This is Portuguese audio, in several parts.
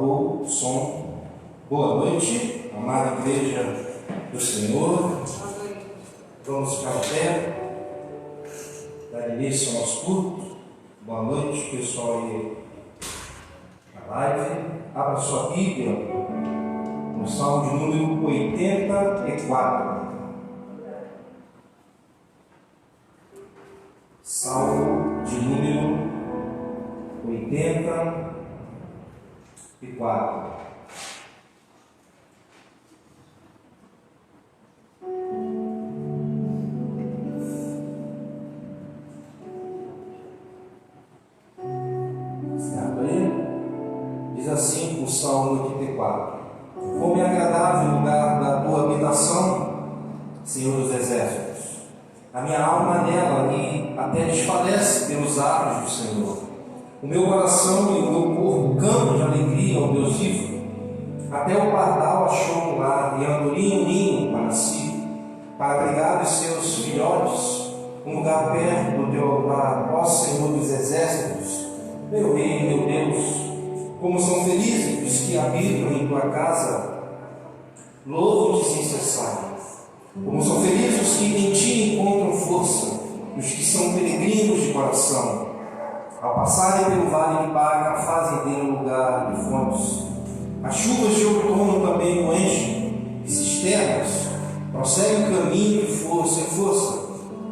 apagou o som. Boa noite, amada Igreja do Senhor. Vamos ficar de pé, dar início ao nosso culto. Boa noite, pessoal aí na live. Abra sua Bíblia no Salmo de número 84. Salmo de número 84. Certo aí? Diz assim o Salmo 84: Como é agradável o lugar da tua habitação, Senhor dos Exércitos. A minha alma nela e até desfalece pelos atos do Senhor. O meu coração e o meu corpo cantam de alegria ao Deus vivo. Até o pardal achou um lar e a andorinha um ninho para si, para abrigar os seus filhotes, um lugar perto do teu altar, ó Senhor dos Exércitos, meu Rei, meu Deus. Como são felizes os que habitam em tua casa, louvam-te sem cessar. Como são felizes os que em ti encontram força, os que são peregrinos de coração. Ao passarem pelo vale de Baca, fazem dele um lugar de fontes. As chuvas de outono também o enchem de cisternas. Prossegue o caminho de força em força,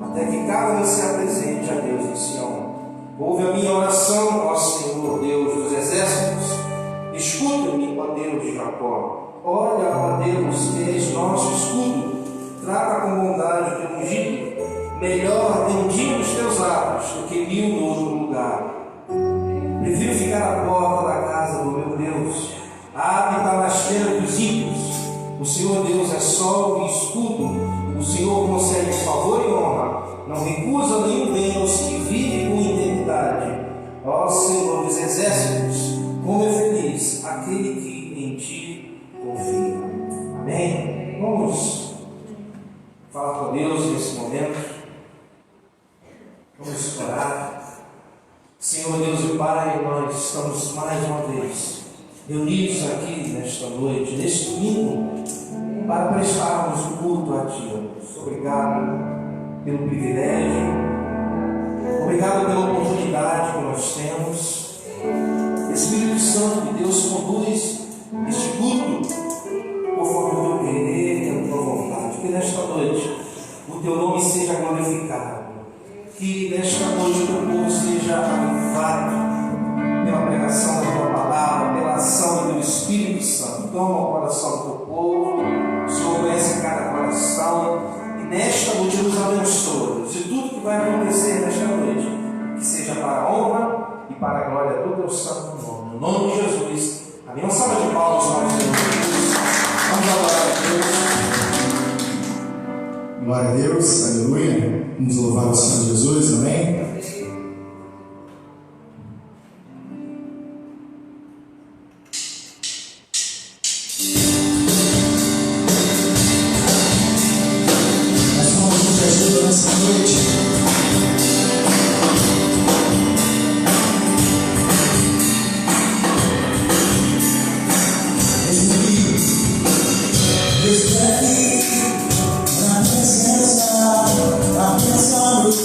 até que cada um se apresente a Deus em Sião. Ouve a minha oração, ó Senhor, Deus dos Exércitos. Escuta-me, ó Deus de Jacó. Olha, ó Deus, que és nosso escudo. Trata com bondade o teu ungido. Melhor tem um dia nos teus atos do que 1000 no outro lugar. Prefiro ficar à porta da casa do meu Deus, a habitar na esteira dos ímpios. O Senhor Deus é sol e escudo. O Senhor concede favor e honra. Não recusa nenhum bem aos que vivem com integridade. Ó Senhor dos Exércitos, como é feliz aquele que em ti confia. Amém? Vamos falar com Deus nesse momento. Vamos orar. Senhor Deus e Pai, nós estamos mais uma vez reunidos aqui nesta noite, neste domingo, para prestarmos o culto a Ti. Obrigado pelo privilégio, obrigado pela oportunidade que nós temos. Espírito Santo de Deus, conduz este culto conforme o Teu querer e a Tua vontade. Que nesta noite o Teu nome seja glorificado. Que nesta noite o Teu povo seja avivado pela pregação da Tua palavra, pela ação do Teu Espírito Santo. Toma o coração do Teu povo, o Senhor conhece cada coração, e nesta noite nos abençoa. E tudo que vai acontecer nesta noite, que seja para a honra e para a glória do Teu santo nome. No nome de Jesus. Amém. Uma salva de palmas para o Senhor Jesus. Vamos adorar a Deus. Glória a Deus, aleluia. Vamos louvar o Senhor Jesus, amém? Nós vamos nos ajudar nessa noite. A pensar no que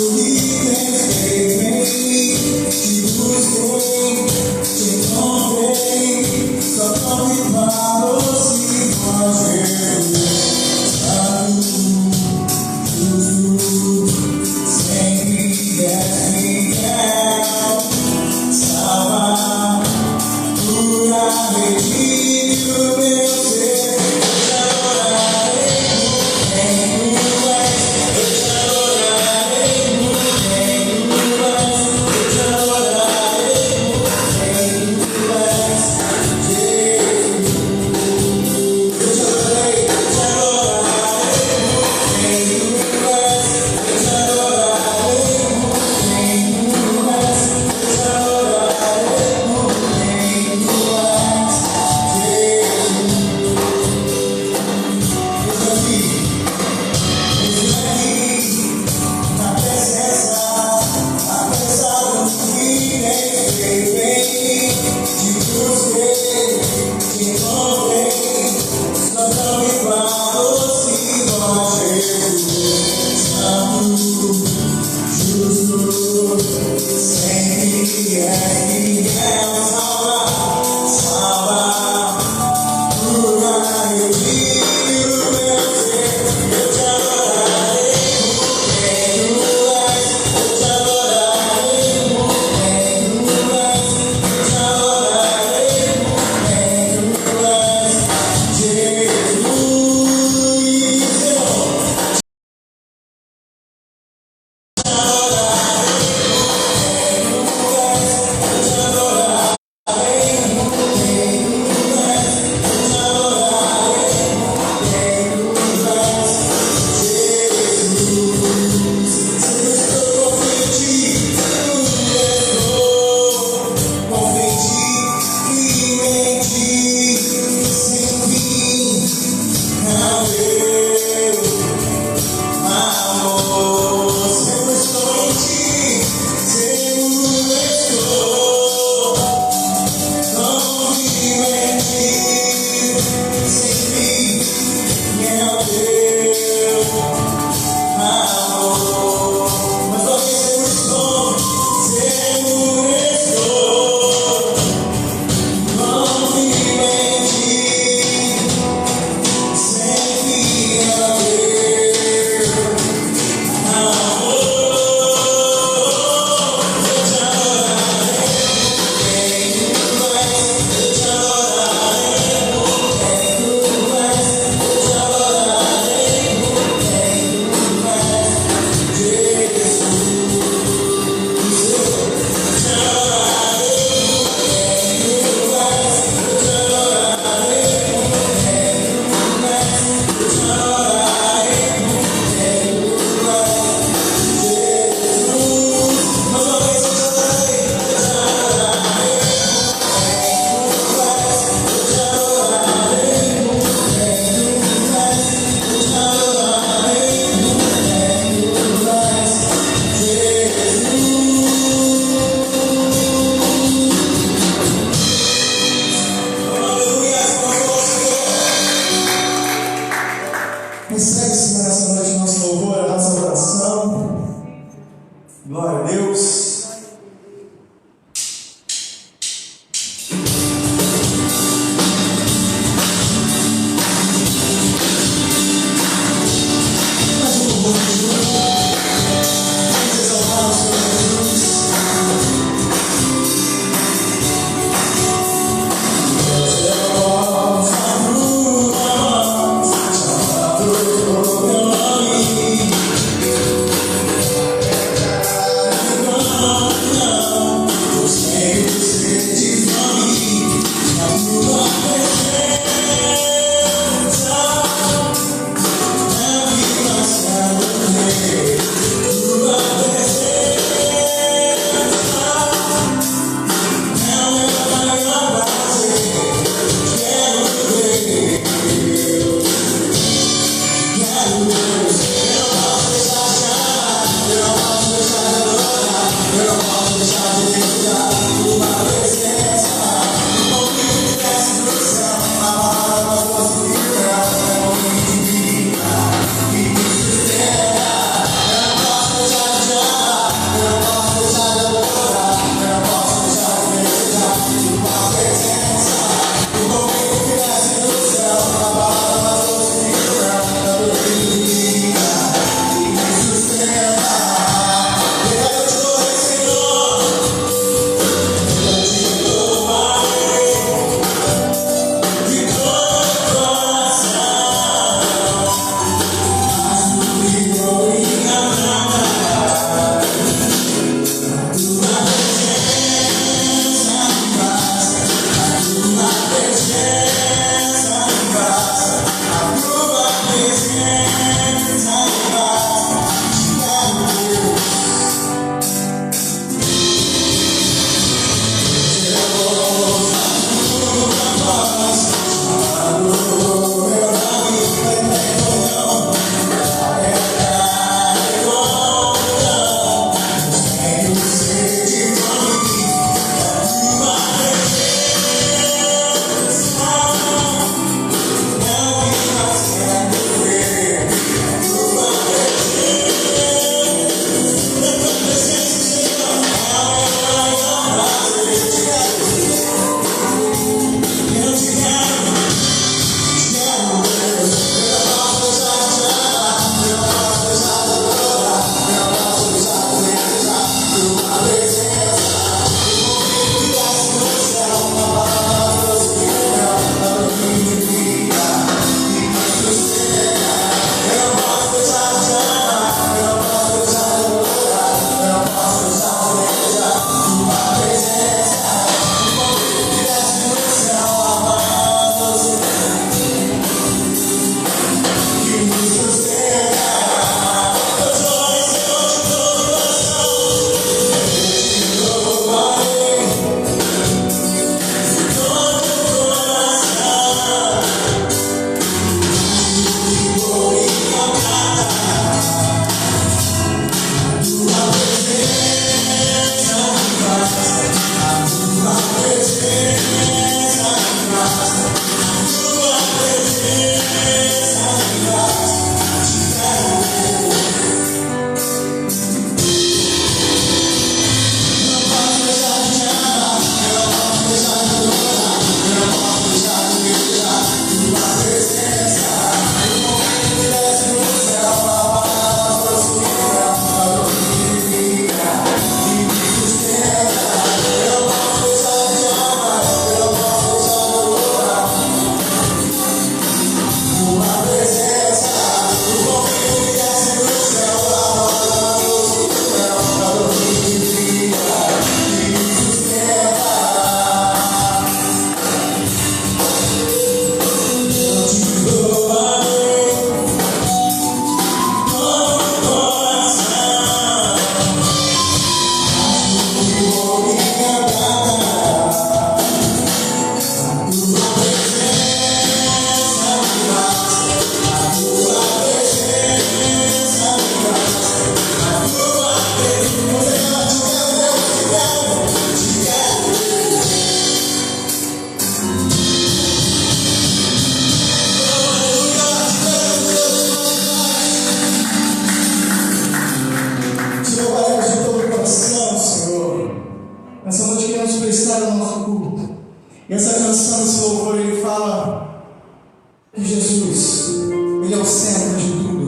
que Jesus, Ele é o centro de tudo.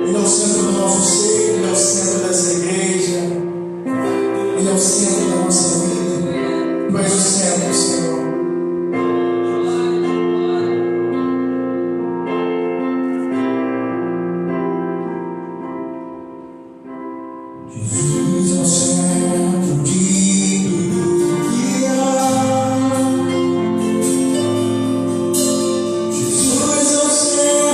Ele é o centro do nosso ser, Ele é o centro dessa igreja, Ele é o centro da nossa vida. Tu és o centro, Senhor. Jesus é o centro de tudo que há. Jesus é o centro.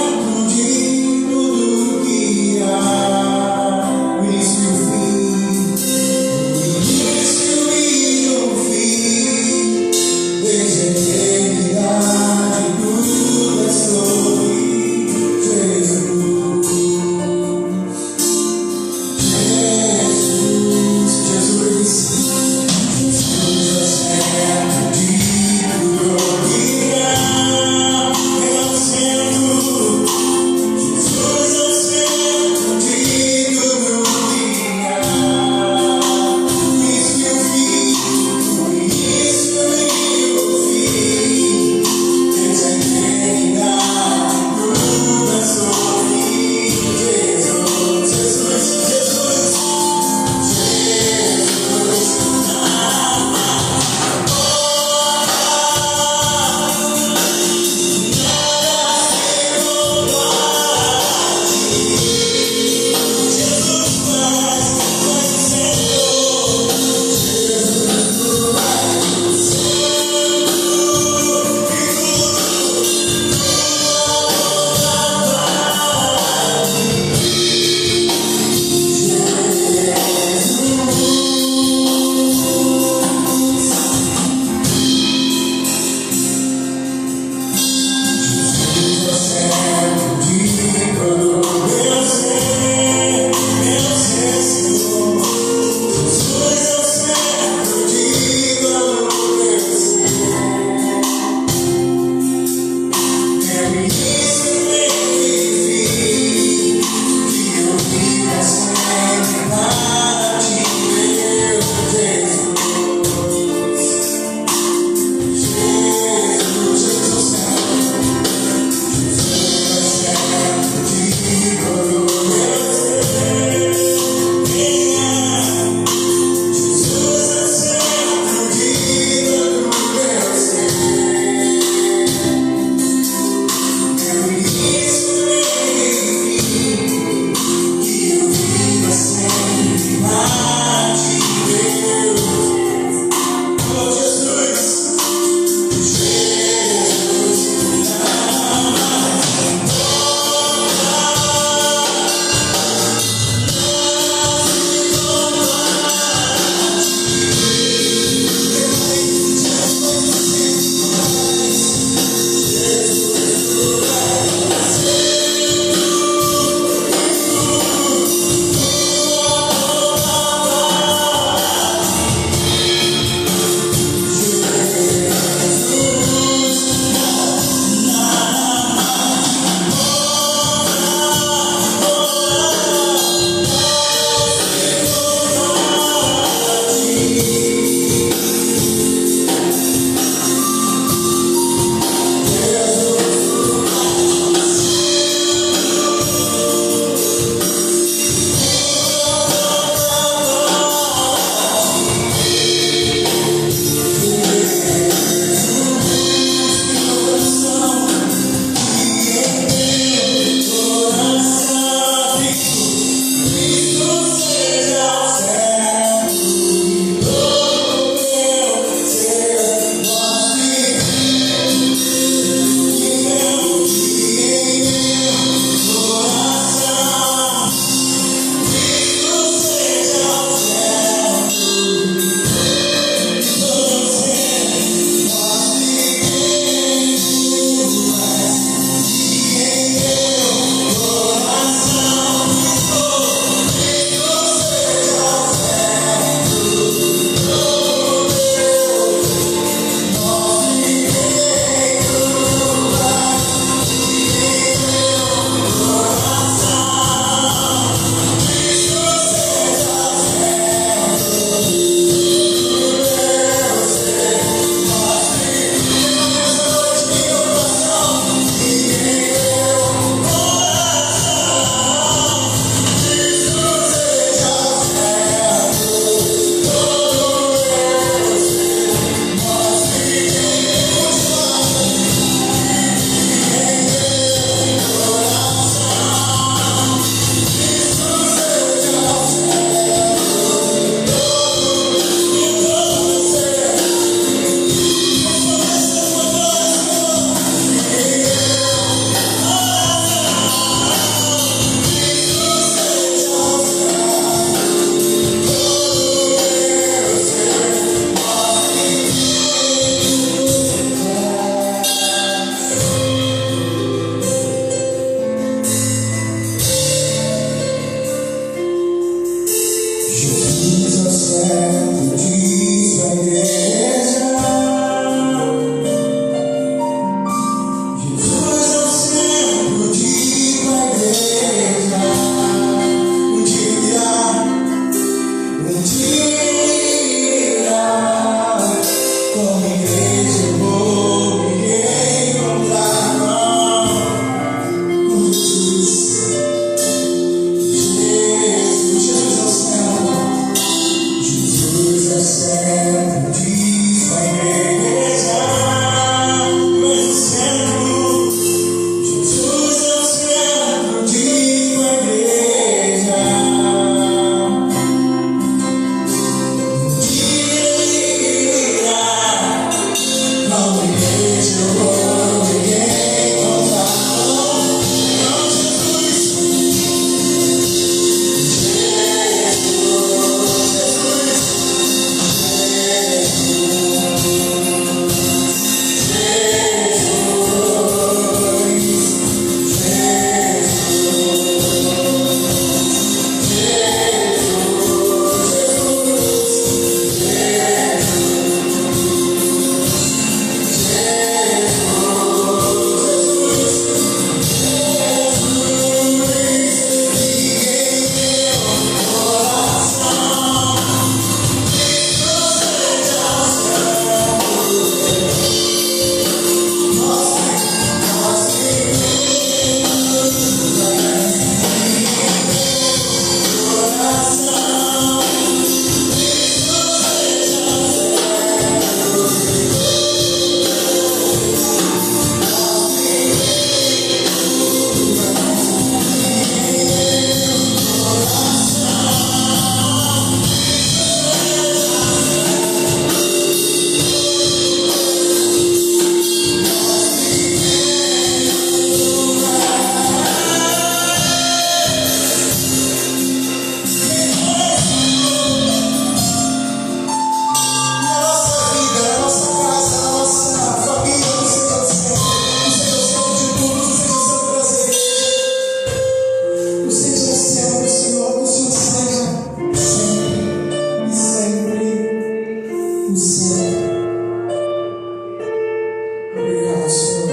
Obrigado, Senhor.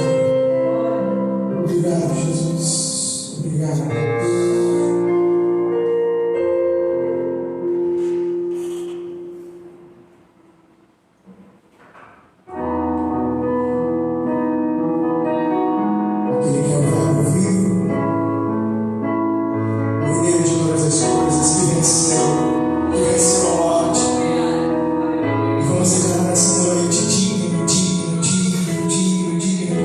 Obrigado, Jesus. Obrigado, Deus. Aquele que é o verbo vivo, o herdeiro de todas as coisas, que venceu a morte. E vamos declarar essa noite: digno, digno, digno, digno, digno,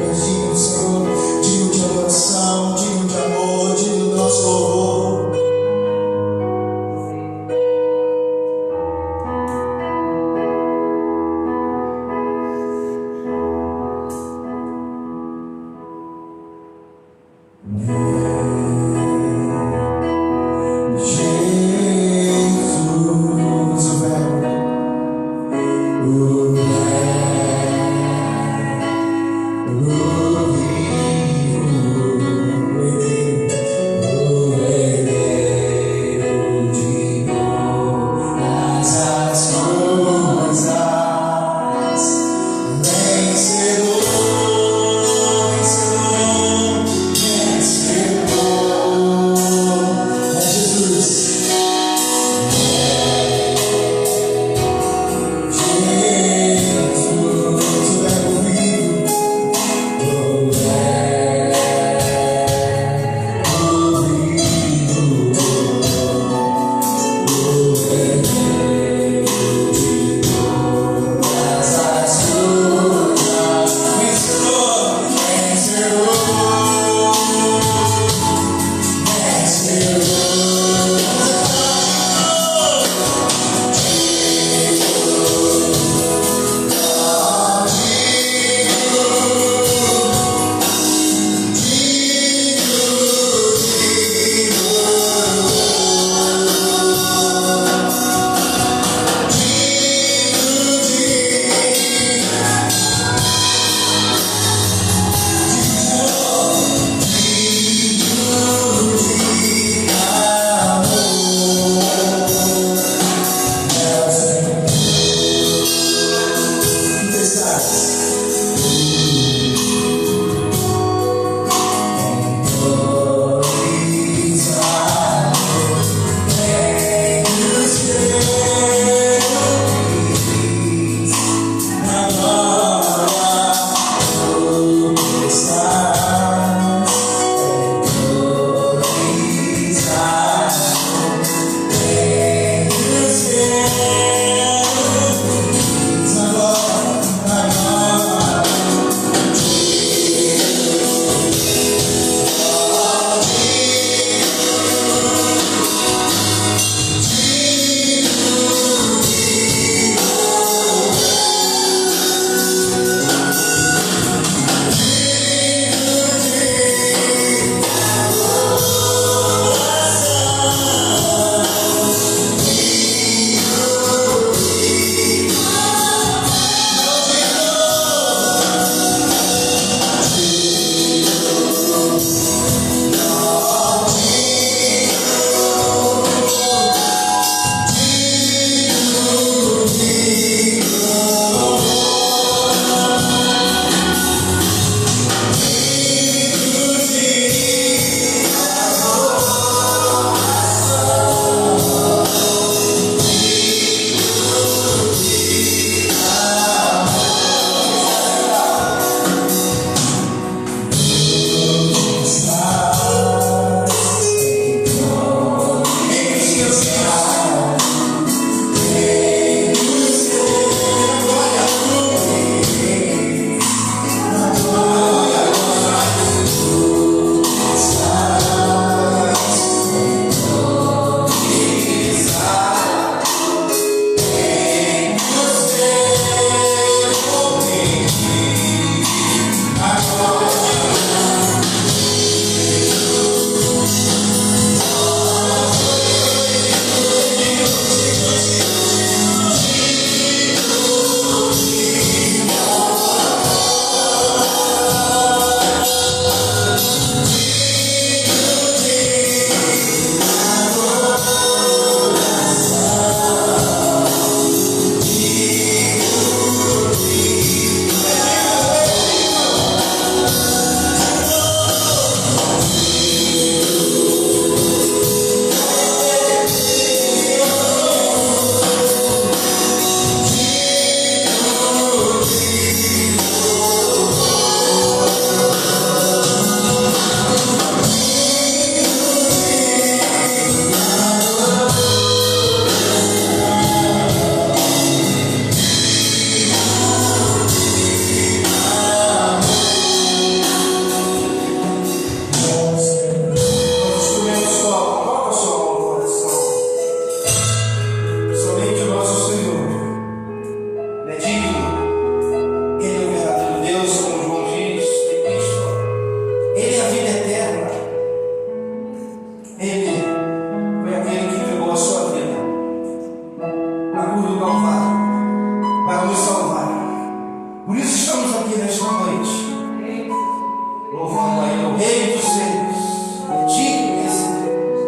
louvando aí o Rei dos Reis, o digno desse Deus.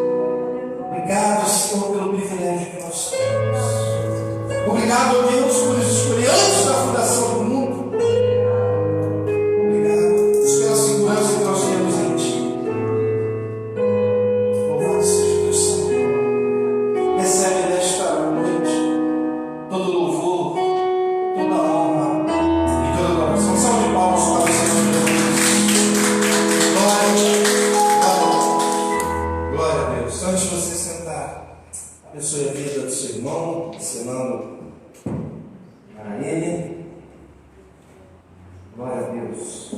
Obrigado, Senhor, pelo privilégio que nós temos. Obrigado, Deus, por nos escolher antes da fundação do mundo. Obrigado pela segurança que nós temos em Ti. Louvado seja o Teu santo nome. Recebe nesta noite todo louvor, toda honra e toda adoração. Salve de palmas para o Senhor Jesus. Glória a Deus. Antes de você sentar, abençoe a vida do seu irmão, ensinando para ele. Glória a Deus.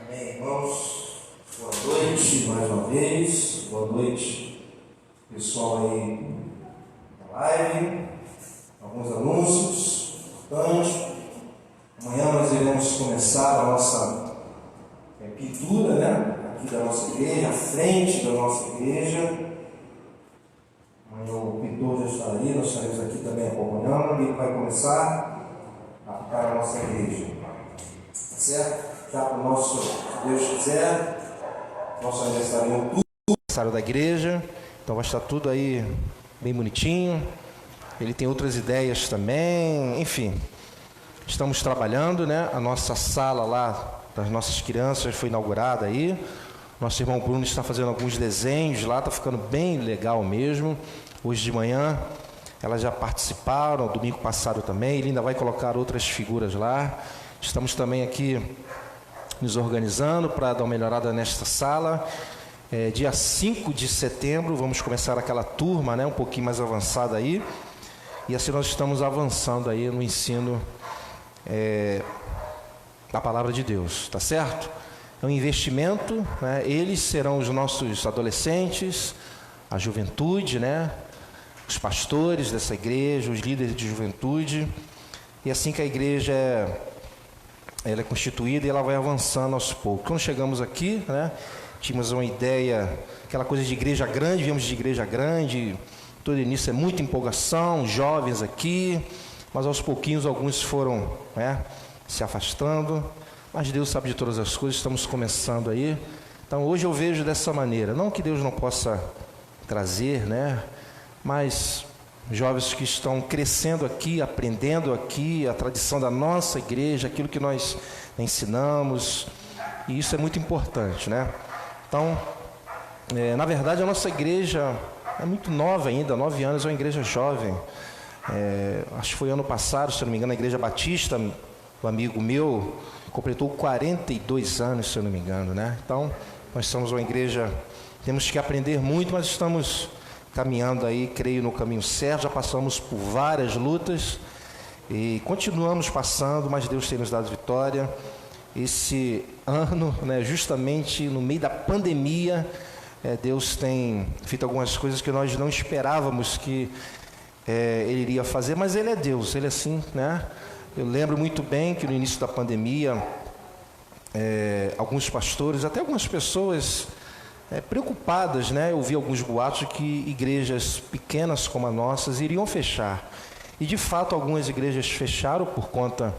Amém, irmãos. Boa noite mais uma vez. Boa noite, pessoal aí na live. Alguns anúncios importantes. Amanhã nós iremos começar a nossa pintura, né? Aqui da nossa igreja, à frente da nossa igreja. Amanhã o pintor já está ali, nós estaremos aqui também acompanhando. Ele vai começar a pintar a nossa igreja. Tá certo? Já para o nosso, se Deus quiser, nosso aniversário em outubro. Aniversário da igreja, então vai estar tudo aí bem bonitinho. Ele tem outras ideias também, enfim. Estamos trabalhando, né? A nossa sala lá das nossas crianças foi inaugurada aí. Nosso irmão Bruno está fazendo alguns desenhos lá, está ficando bem legal mesmo. Hoje de manhã elas já participaram, domingo passado também. Ele ainda vai colocar outras figuras lá. Estamos também aqui nos organizando para dar uma melhorada nesta sala. Dia 5 de setembro vamos começar aquela turma, né? Um pouquinho mais avançada aí. E assim nós estamos avançando aí no ensino da palavra de Deus, tá certo? É um investimento, né? Eles serão os nossos adolescentes, a juventude, né? Os pastores dessa igreja, os líderes de juventude. E assim que a igreja ela é constituída e ela vai avançando aos poucos. Quando chegamos aqui, né? Tínhamos uma ideia, aquela coisa de igreja grande, viemos de igreja grande, todo início é muita empolgação, jovens aqui, mas aos pouquinhos alguns foram, né, se afastando, mas Deus sabe de todas as coisas, estamos começando aí. Então hoje eu vejo dessa maneira, não que Deus não possa trazer, né, mas jovens que estão crescendo aqui, aprendendo aqui a tradição da nossa igreja, aquilo que nós ensinamos, e isso é muito importante, né? Então, na verdade a nossa igreja é muito nova ainda, 9 anos, é uma igreja jovem. Acho que foi ano passado, se eu não me engano, a Igreja Batista, um amigo meu, completou 42 anos, se eu não me engano, né? Então, nós somos uma igreja, temos que aprender muito, mas estamos caminhando aí, creio, no caminho certo. Já passamos por várias lutas e continuamos passando, mas Deus tem nos dado vitória. Esse ano, né, justamente no meio da pandemia, Deus tem feito algumas coisas que nós não esperávamos que Ele iria fazer, mas Ele é Deus, Ele é assim, né? Eu lembro muito bem que no início da pandemia, alguns pastores, até algumas pessoas preocupadas, né? Eu vi alguns boatos de que igrejas pequenas como a nossa iriam fechar. E de fato algumas igrejas fecharam por conta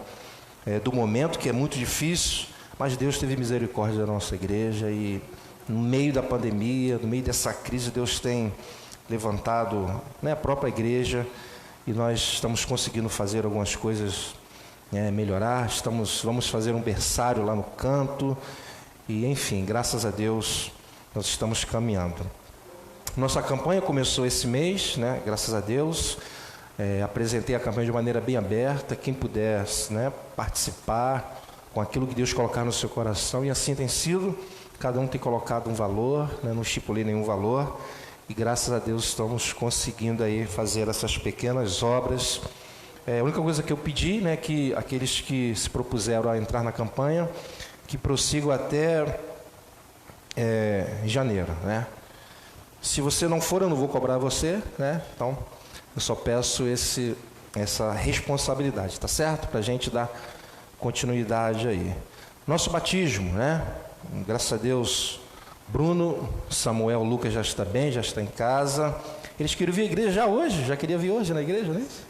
do momento, que é muito difícil, mas Deus teve misericórdia da nossa igreja e no meio da pandemia, no meio dessa crise, Deus tem levantado, né, a própria igreja, e nós estamos conseguindo fazer algumas coisas, melhorar. Vamos fazer um berçário lá no canto, e enfim, graças a Deus, nós estamos caminhando. Nossa campanha começou esse mês, né, graças a Deus. Apresentei a campanha de maneira bem aberta, quem pudesse, né, participar com aquilo que Deus colocar no seu coração, e assim tem sido. Cada um tem colocado um valor, né, não estipulei nenhum valor, e graças a Deus estamos conseguindo aí fazer essas pequenas obras. A única coisa que eu pedi, né, que aqueles que se propuseram a entrar na campanha, que prossigam até janeiro, né? Se você não for, eu não vou cobrar você, né? Então, eu só peço essa responsabilidade, tá certo? Para a gente dar continuidade aí. Nosso batismo, né? Graças a Deus, Bruno, Samuel, Lucas já está bem, já está em casa. Eles queriam vir à igreja já hoje, já queria vir hoje na igreja, não é isso?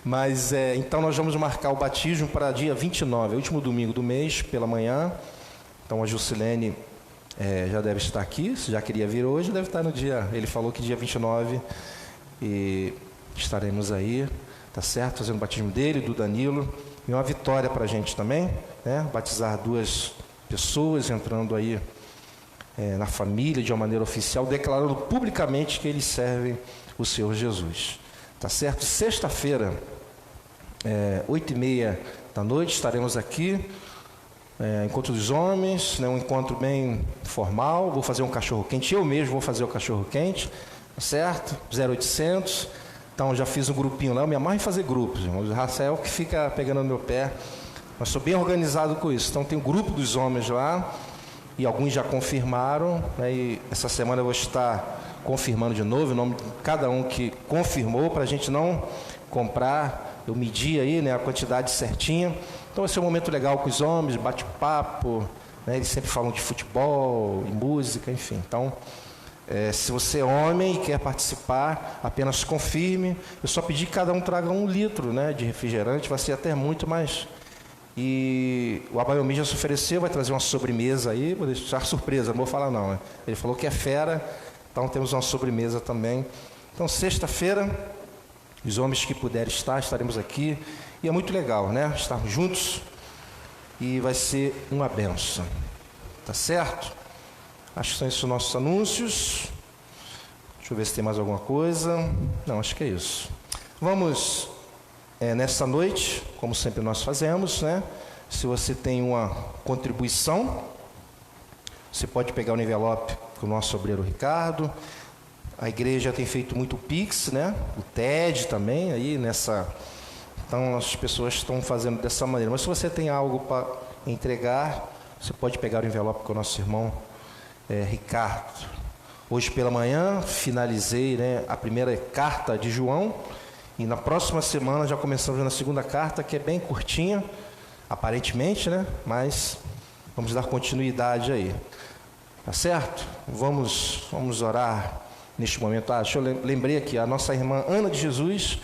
Mas, então nós vamos marcar o batismo para dia 29, último domingo do mês, pela manhã. Então a Jusilene já deve estar aqui, se já queria vir hoje, deve estar no dia, ele falou que dia 29, e estaremos aí, tá certo? Fazendo o batismo dele, do Danilo, e uma vitória para a gente também, né? Batizar 2 pessoas, entrando aí na família de uma maneira oficial, declarando publicamente que eles servem o Senhor Jesus. Tá certo? Sexta-feira, 8h30 da noite, estaremos aqui, encontro dos homens, né, um encontro bem formal. Vou fazer um cachorro-quente, eu mesmo vou fazer o cachorro-quente, tá certo? 0800. Então, já fiz um grupinho lá, eu me amarro em fazer grupos, irmãos. O Rafael que fica pegando no meu pé, mas sou bem organizado com isso. Então, tem um grupo dos homens lá, e alguns já confirmaram, né, e essa semana eu vou estar confirmando de novo o nome de cada um que confirmou, para a gente não comprar. Eu medi aí, né, a quantidade certinha. Então vai ser um momento legal com os homens, bate-papo, né, eles sempre falam de futebol e música, enfim. Então, se você é homem e quer participar, apenas confirme. Eu só pedi que cada um traga 1 litro, né, de refrigerante, vai ser até muito mais. E o Abayomi já se ofereceu, vai trazer uma sobremesa aí, vou deixar surpresa, não vou falar não, né? Ele falou que é fera. Então temos uma sobremesa também. Então sexta-feira, os homens que puderem estar, estaremos aqui. E é muito legal, né? Estarmos juntos. E vai ser uma bênção. Tá certo? Acho que são esses os nossos anúncios. Deixa eu ver se tem mais alguma coisa. Não, acho que é isso. Vamos, nessa noite, como sempre nós fazemos, né? Se você tem uma contribuição, você pode pegar o envelope com o nosso obreiro Ricardo. A igreja tem feito muito Pix, né? O TED também, aí nessa. Então as pessoas estão fazendo dessa maneira. Mas se você tem algo para entregar, você pode pegar o envelope com o nosso irmão Ricardo. Hoje pela manhã finalizei, né, a primeira carta de João. E na próxima semana já começamos na segunda carta, que é bem curtinha, aparentemente, né? Mas vamos dar continuidade aí. Tá certo? Vamos orar neste momento. Lembrei aqui, a nossa irmã Ana de Jesus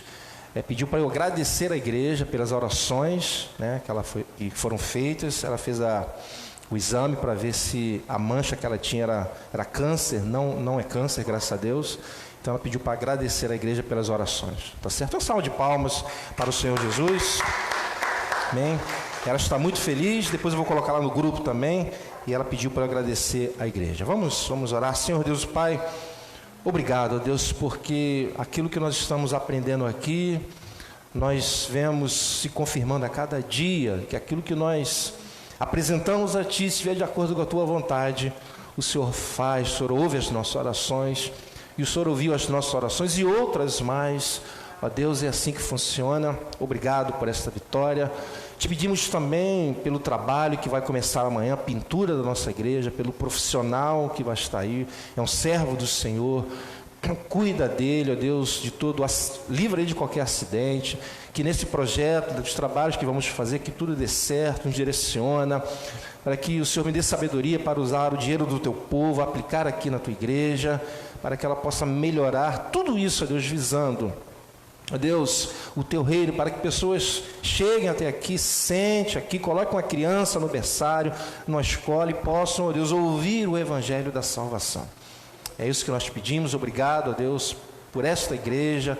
pediu para eu agradecer a igreja pelas orações, né, que foram feitas. Ela fez o exame para ver se a mancha que ela tinha era câncer. Não é câncer, graças a Deus. Então ela pediu para agradecer a igreja pelas orações. Tá certo? Uma salva de palmas para o Senhor Jesus. Amém? Ela está muito feliz. Depois eu vou colocar lá no grupo também. E ela pediu para agradecer a igreja. Vamos orar. Senhor Deus Pai, obrigado, ó Deus, porque aquilo que nós estamos aprendendo aqui, nós vemos se confirmando a cada dia, que aquilo que nós apresentamos a Ti, se estiver de acordo com a Tua vontade, o Senhor faz, o Senhor ouve as nossas orações, e o Senhor ouviu as nossas orações e outras mais. Ó Deus, é assim que funciona. Obrigado por esta vitória. Te pedimos também pelo trabalho que vai começar amanhã, a pintura da nossa igreja, pelo profissional que vai estar aí, é um servo do Senhor. Cuida dele, ó Deus, de todo, livra ele de qualquer acidente, que nesse projeto, dos trabalhos que vamos fazer, que tudo dê certo, nos direciona, para que o Senhor me dê sabedoria para usar o dinheiro do teu povo, aplicar aqui na tua igreja, para que ela possa melhorar tudo isso, ó Deus, visando, ó Deus, o teu reino, para que pessoas cheguem até aqui, sente aqui, coloquem uma criança no berçário, numa escola, e possam, ó Deus, ouvir o evangelho da salvação. É isso que nós pedimos. Obrigado, ó Deus, por esta igreja,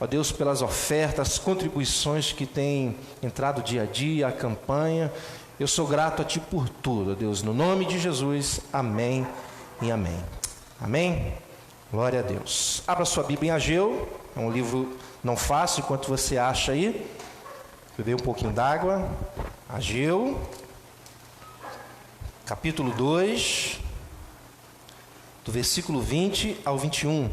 ó Deus, pelas ofertas, contribuições que têm entrado dia a dia, a campanha. Eu sou grato a Ti por tudo, ó Deus, no nome de Jesus, amém e amém. Amém? Glória a Deus. Abra sua Bíblia em Ageu, é um livro não fácil, enquanto você acha aí. Beber um pouquinho d'água. Ageu, capítulo 2, do versículo 20 ao 21.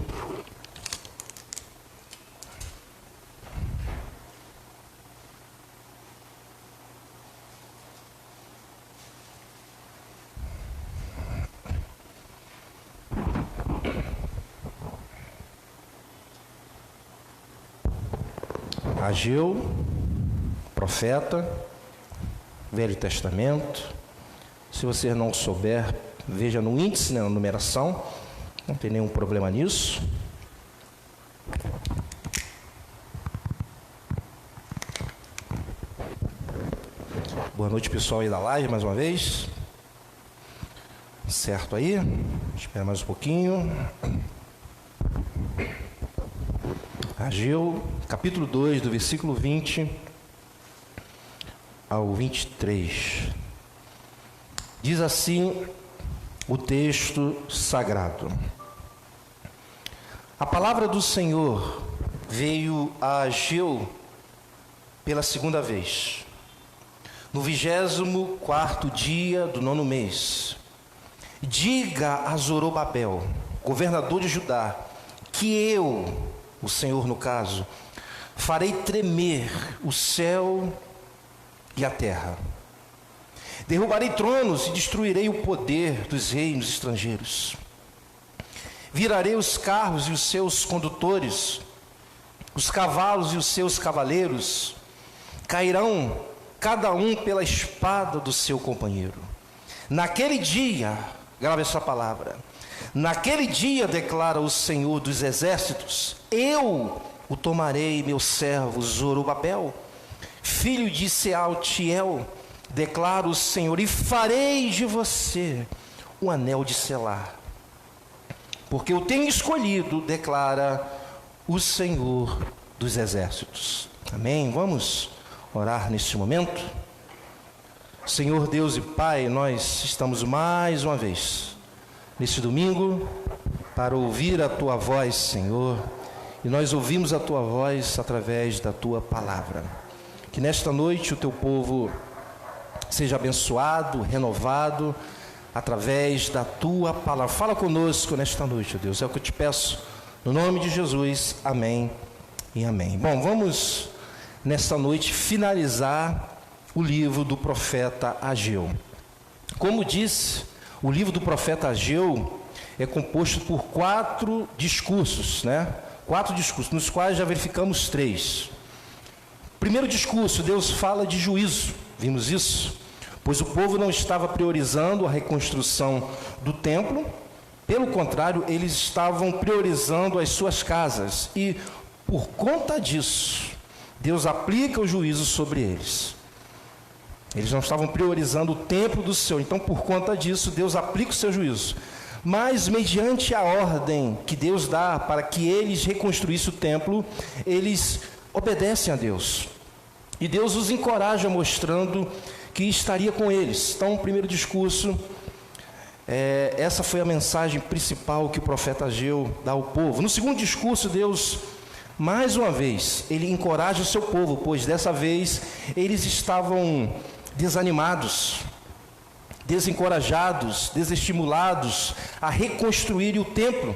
Ageu, profeta, Velho Testamento. Se você não souber, veja no índice, né, na numeração, não tem nenhum problema nisso. Boa noite, pessoal aí da live, mais uma vez. Certo aí? Espera mais um pouquinho. Ageu, capítulo 2, do versículo 20 ao 23. Diz assim o texto sagrado: a palavra do Senhor veio a Ageu pela segunda vez, no 24º dia do 9º mês. Diga a Zorobabel, governador de Judá, que eu, o Senhor no caso, farei tremer o céu e a terra. Derrubarei tronos e destruirei o poder dos reinos estrangeiros. Virarei os carros e os seus condutores, os cavalos e os seus cavaleiros, cairão cada um pela espada do seu companheiro. Naquele dia, grave essa palavra, naquele dia, declara o Senhor dos exércitos, eu o tomarei, meu servo Zorobabel, filho de Sealtiel, declara o Senhor, e farei de você um anel de selar, porque eu tenho escolhido, declara o Senhor dos exércitos. Amém? Vamos orar neste momento. Senhor Deus e Pai, nós estamos mais uma vez neste domingo para ouvir a Tua voz, Senhor, e nós ouvimos a Tua voz através da Tua palavra. Que nesta noite o Teu povo seja abençoado, renovado através da Tua palavra. Fala conosco nesta noite, Deus, é o que eu te peço, no nome de Jesus, amém e amém. Bom, vamos nesta noite finalizar o livro do profeta Ageu. Como disse, o livro do profeta Ageu é composto por 4 discursos, 4 discursos, nos quais já verificamos 3. Primeiro discurso, Deus fala de juízo, vimos isso, pois o povo não estava priorizando a reconstrução do templo, pelo contrário, eles estavam priorizando as suas casas, e por conta disso, Deus aplica o juízo sobre eles. Eles não estavam priorizando o templo do Senhor, então por conta disso Deus aplica o seu juízo. Mas mediante a ordem que Deus dá para que eles reconstruíssem o templo, eles obedecem a Deus. E Deus os encoraja mostrando que estaria com eles. Então o primeiro discurso, essa foi a mensagem principal que o profeta Ageu dá ao povo. No segundo discurso, Deus, mais uma vez, ele encoraja o seu povo, pois dessa vez eles estavam desanimados, desencorajados, desestimulados a reconstruir o templo,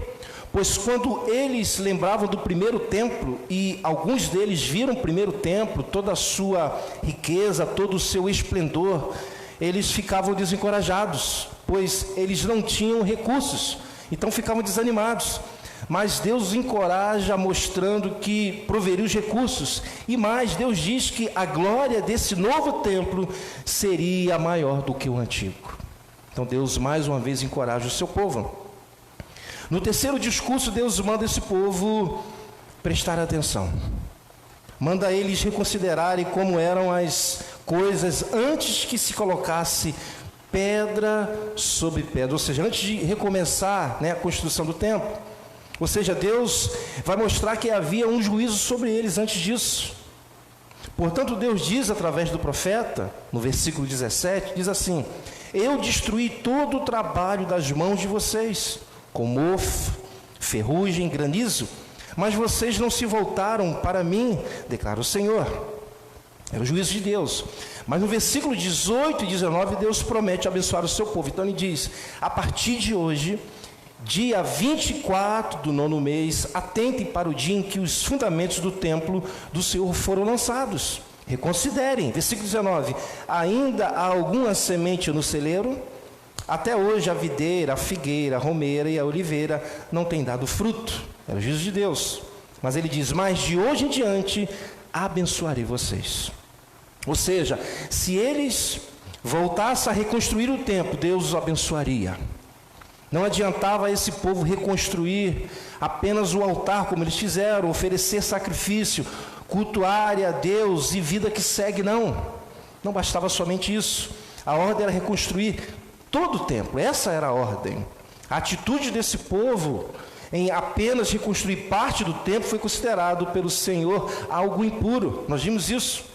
pois quando eles lembravam do primeiro templo, e alguns deles viram o primeiro templo, toda a sua riqueza, todo o seu esplendor, eles ficavam desencorajados, pois eles não tinham recursos, então ficavam desanimados. Mas Deus os encoraja mostrando que proveria os recursos, e mais, Deus diz que a glória desse novo templo seria maior do que o antigo. Então Deus mais uma vez encoraja o seu povo. No terceiro discurso, Deus manda esse povo prestar atenção, manda eles reconsiderarem como eram as coisas antes que se colocasse pedra sobre pedra, ou seja, antes de recomeçar a construção do templo. Ou seja, Deus vai mostrar que havia um juízo sobre eles antes disso. Portanto, Deus diz através do profeta, no versículo 17, diz assim: eu destruí todo o trabalho das mãos de vocês, com mofo, ferrugem, granizo, mas vocês não se voltaram para mim, declara o Senhor. É o juízo de Deus. Mas no versículo 18 e 19, Deus promete abençoar o seu povo. Então ele diz: a partir de hoje, dia 24 do 9º mês, atentem para o dia em que os fundamentos do templo do Senhor foram lançados. Reconsiderem. Versículo 19: ainda há alguma semente no celeiro? Até hoje a videira, a figueira, a romeira e a oliveira não têm dado fruto. É o juízo de Deus. Mas ele diz: mas de hoje em diante abençoarei vocês. Ou seja, se eles voltassem a reconstruir o templo, Deus os abençoaria. Não adiantava a esse povo reconstruir apenas o altar, como eles fizeram, oferecer sacrifício, cultuar a Deus e vida que segue, não. não bastava somente isso. A ordem era reconstruir todo o templo. Essa era a ordem. A atitude desse povo em apenas reconstruir parte do templo foi considerado pelo Senhor algo impuro. Nós vimos isso.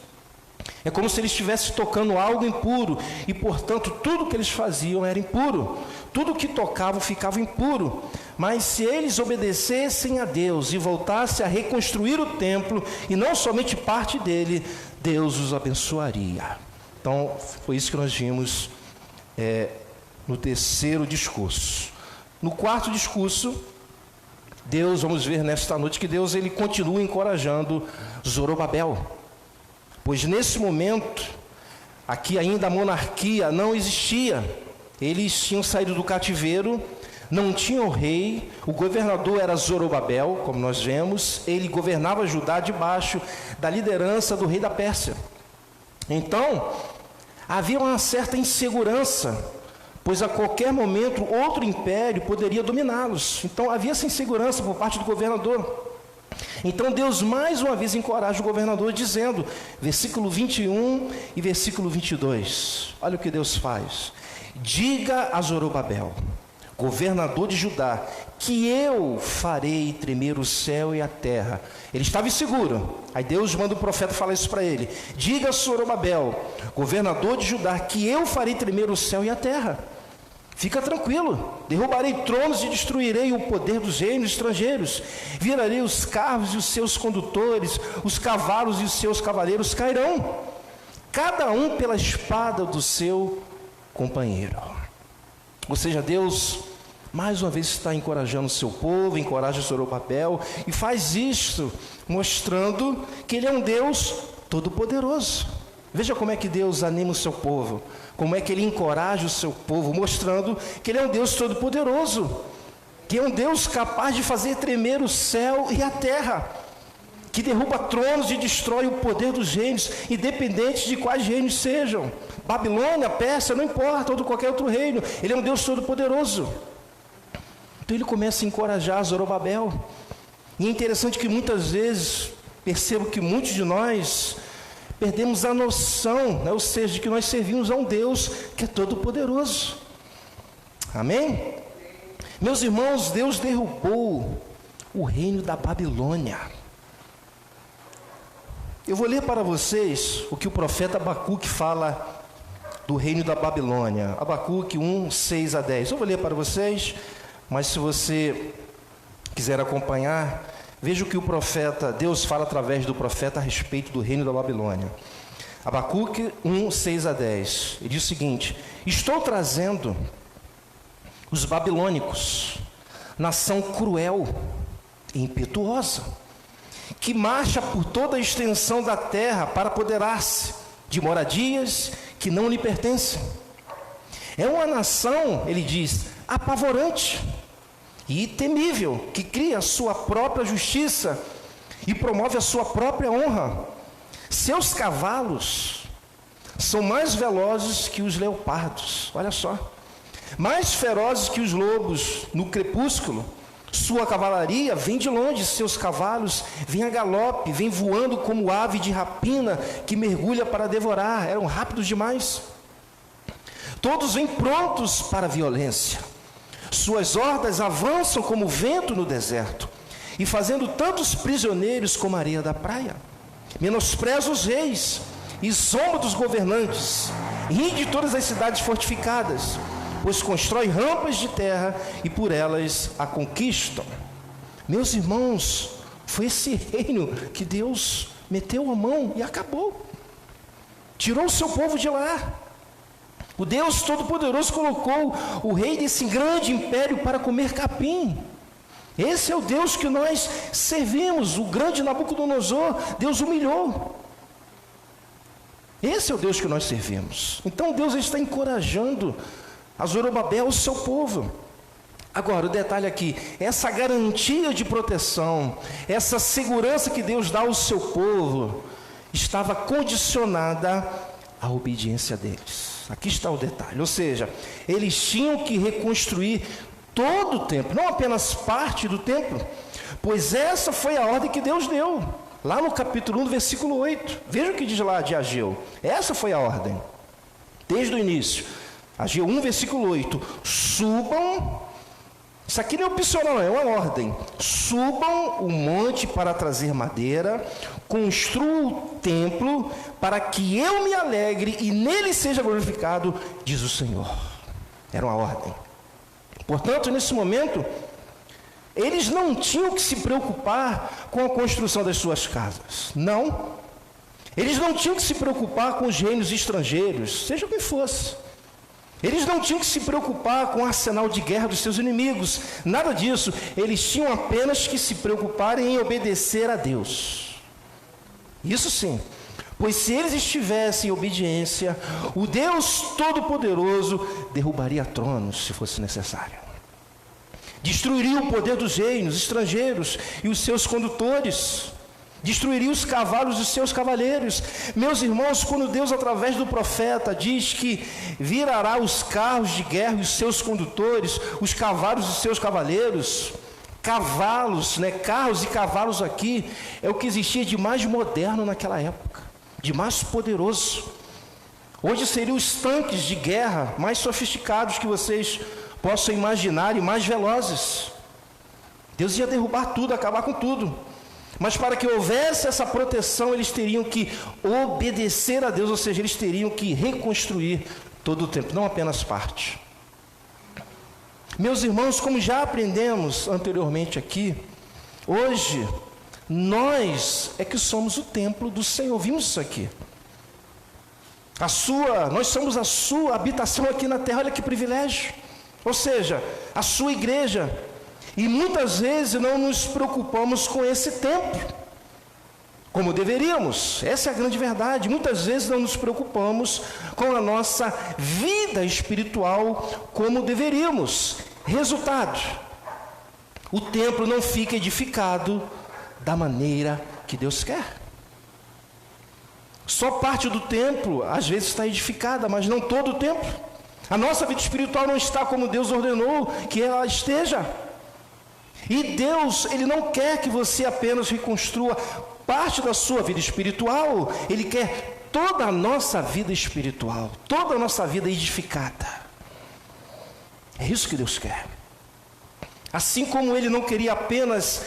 É como se eles estivessem tocando algo impuro e, portanto, tudo que eles faziam era impuro. Tudo que tocavam ficava impuro. Mas se eles obedecessem a Deus e voltassem a reconstruir o templo, e não somente parte dele, Deus os abençoaria. Então, foi isso que nós vimos no terceiro discurso. No quarto discurso, Deus, vamos ver nesta noite que Deus ele continua encorajando Zorobabel. Pois nesse momento, aqui ainda a monarquia não existia. Eles tinham saído do cativeiro, não tinham rei, o governador era Zorobabel, como nós vemos, ele governava Judá debaixo da liderança do rei da Pérsia. Então, havia uma certa insegurança, pois a qualquer momento outro império poderia dominá-los. Então havia essa insegurança por parte do governador. Então Deus mais uma vez encoraja o governador dizendo, versículo 21 e versículo 22, olha o que Deus faz: diga a Zorobabel, governador de Judá, que eu farei tremer o céu e a terra. Ele estava inseguro, aí Deus manda o profeta falar isso para ele: diga a Zorobabel, governador de Judá, que eu farei tremer o céu e a terra. Fica tranquilo, derrubarei tronos e destruirei o poder dos reinos estrangeiros, virarei os carros e os seus condutores, os cavalos e os seus cavaleiros cairão, cada um pela espada do seu companheiro. Ou seja, Deus mais uma vez está encorajando o seu povo, encoraja Zorobabel, e faz isto mostrando que ele é um Deus todo-poderoso. Veja como é que Deus anima o seu povo, como é que ele encoraja o seu povo, mostrando que ele é um Deus todo-poderoso, que é um Deus capaz de fazer tremer o céu e a terra, que derruba tronos e destrói o poder dos reinos, independente de quais reinos sejam. Babilônia, Pérsia, não importa, ou de qualquer outro reino, ele é um Deus todo-poderoso. Então ele começa a encorajar Zorobabel. E é interessante que muitas vezes, percebo que muitos de nós perdemos a noção, ou seja, de que nós servimos a um Deus que é todo-poderoso. Amém? Meus irmãos, Deus derrubou o reino da Babilônia. Eu vou ler para vocês o que o profeta Abacuque fala do reino da Babilônia. Abacuque 1, 6 a 10. Eu vou ler para vocês, mas se você quiser acompanhar, veja o que o profeta, Deus fala através do profeta a respeito do reino da Babilônia. Abacuque 1, 6 a 10. Ele diz o seguinte: estou trazendo os babilônicos, nação cruel e impetuosa, que marcha por toda a extensão da terra para apoderar-se de moradias que não lhe pertencem. É uma nação, ele diz, apavorante e temível, que cria a sua própria justiça e promove a sua própria honra. Seus cavalos são mais velozes que os leopardos, olha só, mais ferozes que os lobos no crepúsculo. Sua cavalaria vem de longe, seus cavalos vêm a galope, vêm voando como ave de rapina que mergulha para devorar. Eram rápidos demais. Todos vêm prontos para a violência. Suas hordas avançam como vento no deserto, e fazendo tantos prisioneiros como a areia da praia. Menospreza os reis e zomba dos governantes, ri de todas as cidades fortificadas, pois constrói rampas de terra e por elas a conquistam. Meus irmãos, foi esse reino que Deus meteu a mão e acabou. Tirou o seu povo de lá. O Deus Todo-Poderoso colocou o rei desse grande império para comer capim. Esse é o Deus que nós servimos. O grande Nabucodonosor, Deus humilhou. Esse é o Deus que nós servimos. Então Deus está encorajando a Zorobabel, o seu povo. Agora, o detalhe aqui, essa garantia de proteção, essa segurança que Deus dá ao seu povo, estava condicionada à obediência deles. Aqui está o detalhe, ou seja, eles tinham que reconstruir todo o templo, não apenas parte do templo, pois essa foi a ordem que Deus deu. lá no capítulo 1, versículo 8. Veja o que diz lá de Ageu. Essa foi a ordem, desde o início. Ageu 1, versículo 8. Subam, isso aqui não é opcional, é uma ordem. Subam o monte para trazer madeira, construam o templo para que eu me alegre e nele seja glorificado, diz o Senhor. Era uma ordem. Portanto, nesse momento, eles não tinham que se preocupar com a construção das suas casas. Não. Eles não tinham que se preocupar com os reinos estrangeiros, seja o que fosse. Eles não tinham que se preocupar com o arsenal de guerra dos seus inimigos. Nada disso. Eles tinham apenas que se preocuparem em obedecer a Deus. Isso sim. Pois se eles estivessem em obediência, o Deus Todo-Poderoso derrubaria tronos, se fosse necessário. Destruiria o poder dos reinos estrangeiros e os seus condutores. Destruiria os cavalos dos seus cavaleiros. Meus irmãos, quando Deus, através do profeta, diz que virará os carros de guerra e os seus condutores, os cavalos dos seus cavaleiros, cavalos, carros e cavalos aqui, é o que existia de mais moderno naquela época, de mais poderoso. Hoje seriam os tanques de guerra mais sofisticados que vocês possam imaginar e mais velozes. Deus ia derrubar tudo, acabar com tudo. Mas para que houvesse essa proteção, eles teriam que obedecer a Deus, ou seja, eles teriam que reconstruir todo o templo, não apenas parte. Meus irmãos, como já aprendemos anteriormente aqui, hoje, nós é que somos o templo do Senhor. Vimos isso aqui. Nós somos a sua habitação aqui na terra, olha que privilégio. Ou seja, a sua igreja. E muitas vezes não nos preocupamos com esse templo, como deveríamos. Essa é a grande verdade. Muitas vezes não nos preocupamos com a nossa vida espiritual como deveríamos. Resultado: o templo não fica edificado da maneira que Deus quer. Só parte do templo às vezes está edificada, mas não todo o templo. A nossa vida espiritual não está como Deus ordenou que ela esteja. E Deus, Ele não quer que você apenas reconstrua parte da sua vida espiritual. Ele quer toda a nossa vida espiritual, toda a nossa vida edificada. É isso que Deus quer. Assim como Ele não queria apenas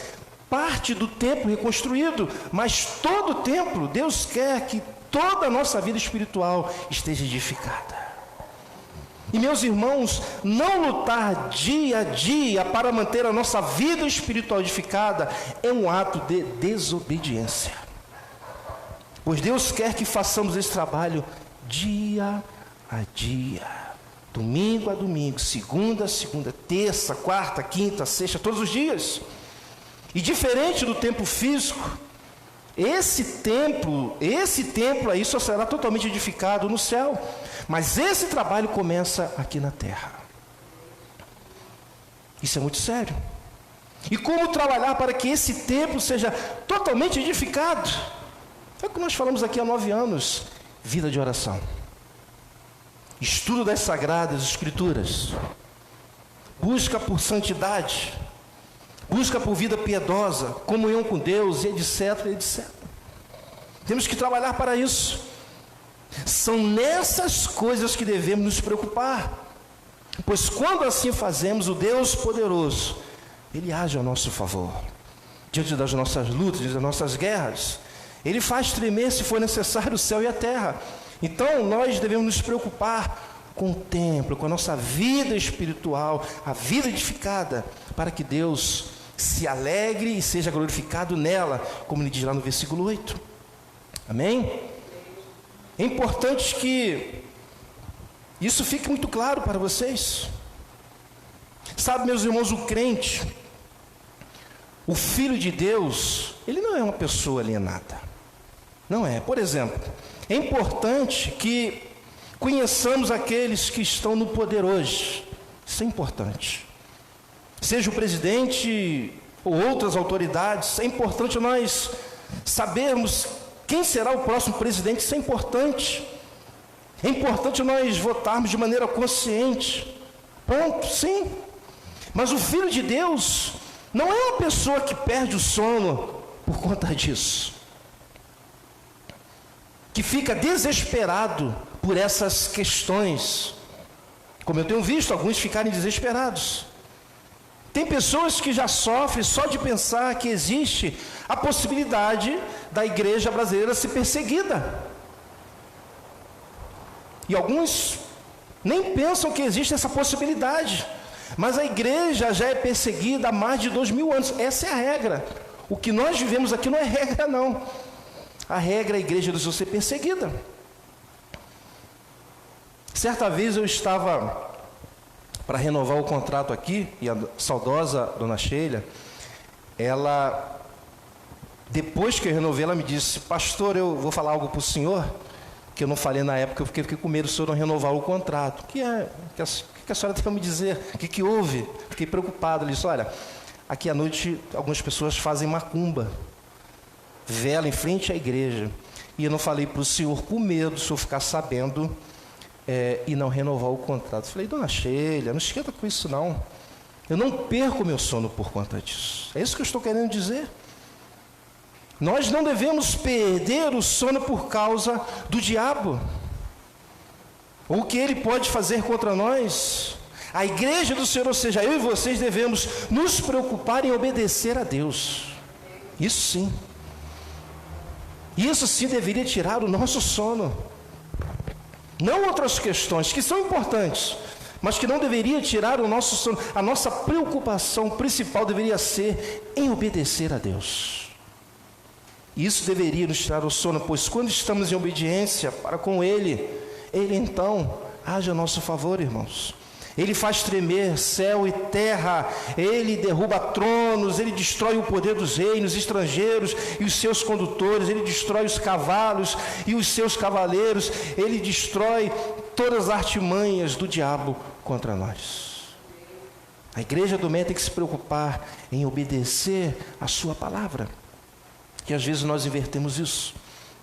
parte do templo reconstruído, mas todo o templo. Deus quer que toda a nossa vida espiritual esteja edificada. E meus irmãos, não lutar dia a dia para manter a nossa vida espiritual edificada é um ato de desobediência. Pois Deus quer que façamos esse trabalho dia a dia, domingo a domingo, segunda a segunda, terça, quarta, quinta, sexta, todos os dias. E diferente do templo físico, esse templo aí só será totalmente edificado no céu. Mas esse trabalho começa aqui na terra. Isso é muito sério. E como trabalhar para que esse templo seja totalmente edificado? É o que nós falamos aqui há 9 anos. Vida de oração. Estudo das Sagradas Escrituras. Busca por santidade. Busca por vida piedosa, comunhão com Deus, etc, etc. Temos que trabalhar para isso. São nessas coisas que devemos nos preocupar. Pois quando assim fazemos, o Deus poderoso, Ele age a nosso favor. Diante das nossas lutas, diante das nossas guerras. Ele faz tremer, se for necessário, o céu e a terra. Então nós devemos nos preocupar com o templo, com a nossa vida espiritual, a vida edificada, para que Deus se alegre e seja glorificado nela, como ele diz lá no versículo 8. Amém? É importante que isso fique muito claro para vocês. Sabe, meus irmãos, o crente, o Filho de Deus, ele não é uma pessoa alienada. Não é. Por exemplo, é importante que conheçamos aqueles que estão no poder hoje. Isso é importante. Seja o presidente ou outras autoridades, é importante nós sabermos quem será o próximo presidente. Isso é importante. É importante nós votarmos de maneira consciente. Ponto, sim. Mas o Filho de Deus não é uma pessoa que perde o sono por conta disso. que fica desesperado por essas questões, como eu tenho visto alguns ficarem desesperados. Tem pessoas que já sofrem só de pensar que existe a possibilidade da igreja brasileira ser perseguida. E alguns nem pensam que existe essa possibilidade. Mas a igreja já é perseguida há mais de 2000 anos. Essa é a regra. O que nós vivemos aqui não é regra, não. A regra é a igreja deve ser perseguida. Certa vez eu estava para renovar o contrato aqui, e a saudosa dona Sheila, ela, depois que eu renovei, ela me disse: pastor, eu vou falar algo para o senhor, que eu não falei na época, porque eu fiquei com medo do senhor não renovar o contrato. O que a senhora tem para me dizer? O que houve? Fiquei preocupado. Ele disse: olha, aqui à noite algumas pessoas fazem macumba, vela em frente à igreja, e eu não falei para o senhor com medo do senhor ficar sabendo e não renovar o contrato. Falei: dona Sheila, não esquenta com isso não, eu não perco meu sono por conta disso. É isso que eu estou querendo dizer. Nós não devemos perder o sono por causa do diabo, ou o que ele pode fazer contra nós. A igreja do Senhor, ou seja, eu e vocês, devemos nos preocupar em obedecer a Deus. Isso sim. Isso sim deveria tirar o nosso sono. Não outras questões que são importantes, mas que não deveria tirar o nosso sono. A nossa preocupação principal deveria ser em obedecer a Deus. Isso deveria nos tirar o sono, pois quando estamos em obediência para com Ele, Ele então age a nosso favor, irmãos. Ele faz tremer céu e terra, Ele derruba tronos, Ele destrói o poder dos reinos estrangeiros e os seus condutores, Ele destrói os cavalos e os seus cavaleiros, Ele destrói todas as artimanhas do diabo contra nós. A igreja do Meia tem que se preocupar em obedecer a sua palavra, que às vezes nós invertemos isso.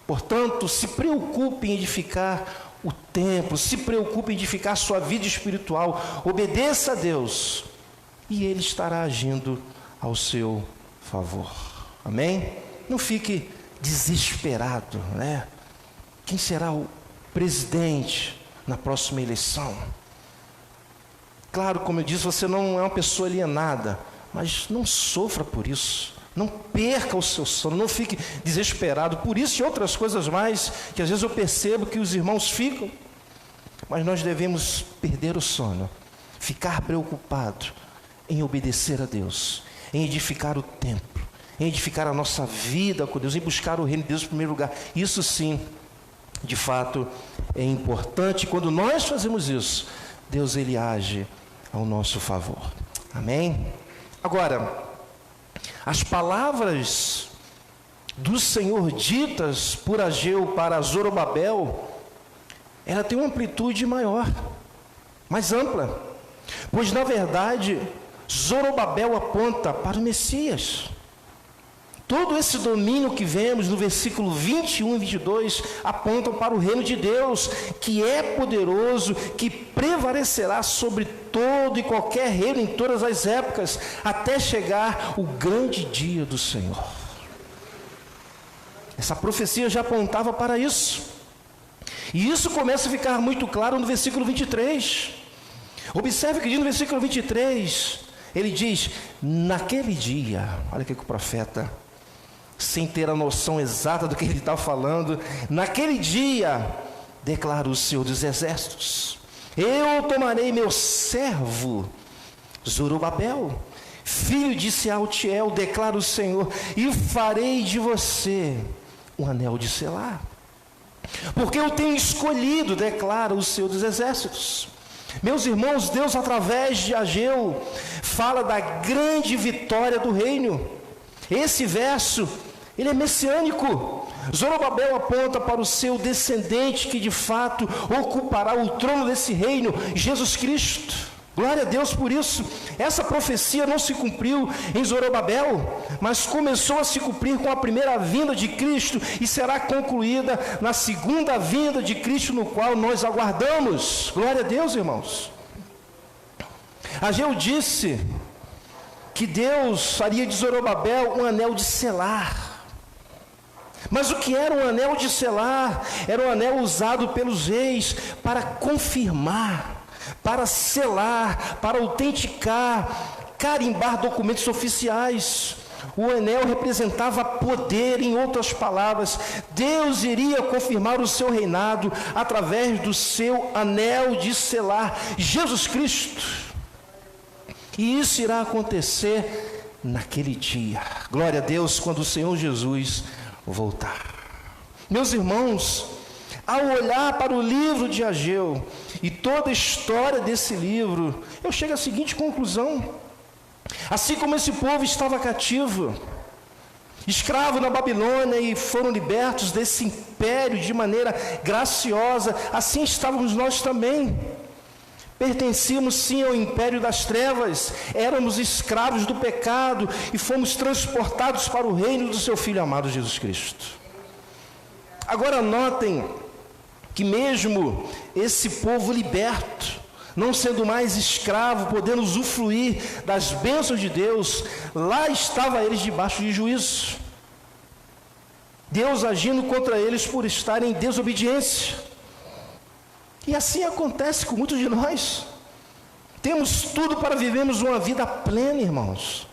Portanto, se preocupe em edificar o templo, se preocupe em edificar a sua vida espiritual, obedeça a Deus, e Ele estará agindo ao seu favor. Amém? Não fique desesperado, né? Quem será o presidente na próxima eleição? Claro, como eu disse, você não é uma pessoa alienada, mas não sofra por isso. Não perca o seu sono, não fique desesperado por isso e outras coisas mais, que às vezes eu percebo que os irmãos ficam, mas nós devemos perder o sono, ficar preocupado em obedecer a Deus, em edificar o templo, em edificar a nossa vida com Deus, em buscar o reino de Deus em primeiro lugar. Isso sim, de fato, é importante. Quando nós fazemos isso, Deus ele age ao nosso favor. Amém? Agora, as palavras do Senhor ditas por Ageu para Zorobabel, ela tem uma amplitude maior, mais ampla, pois na verdade Zorobabel aponta para o Messias. Todo esse domínio que vemos no versículo 21 e 22 apontam para o reino de Deus, que é poderoso, que prevalecerá sobre todo e qualquer reino em todas as épocas, até chegar o grande dia do Senhor. Essa profecia já apontava para isso. E isso começa a ficar muito claro no versículo 23. Observe que diz no versículo 23, ele diz: naquele dia, olha o que o profeta, sem ter a noção exata do que ele está falando, naquele dia, declara o Senhor dos Exércitos, eu tomarei meu servo Zorobabel, filho de Sealtiel, declara o Senhor, e farei de você um anel de selar, porque eu tenho escolhido, declara o Senhor dos Exércitos. Meus irmãos, Deus através de Ageu fala da grande vitória do reino. Esse verso, ele é messiânico. Zorobabel aponta para o seu descendente, que de fato ocupará o trono desse reino, Jesus Cristo. Glória a Deus por isso. Essa profecia não se cumpriu em Zorobabel, mas começou a se cumprir com a primeira vinda de Cristo e será concluída na segunda vinda de Cristo, no qual nós aguardamos. Glória a Deus, irmãos. Ageu disse que Deus faria de Zorobabel um anel de selar. Mas o que era um anel de selar? Era um anel usado pelos reis para confirmar, para selar, para autenticar, carimbar documentos oficiais. O anel representava poder, em outras palavras, Deus iria confirmar o seu reinado através do seu anel de selar, Jesus Cristo. E isso irá acontecer naquele dia. Glória a Deus, quando o Senhor Jesus voltar. Meus irmãos, ao olhar para o livro de Ageu e toda a história desse livro, eu chego à seguinte conclusão: assim como esse povo estava cativo, escravo na Babilônia, e foram libertos desse império de maneira graciosa, assim estávamos nós também. Pertencíamos sim ao império das trevas, éramos escravos do pecado e fomos transportados para o reino do seu Filho amado Jesus Cristo. Agora notem que mesmo esse povo liberto, não sendo mais escravo, podendo usufruir das bênçãos de Deus, lá estava eles debaixo de juízo. Deus agindo contra eles por estarem em desobediência. E assim acontece com muitos de nós. Temos tudo para vivermos uma vida plena, irmãos.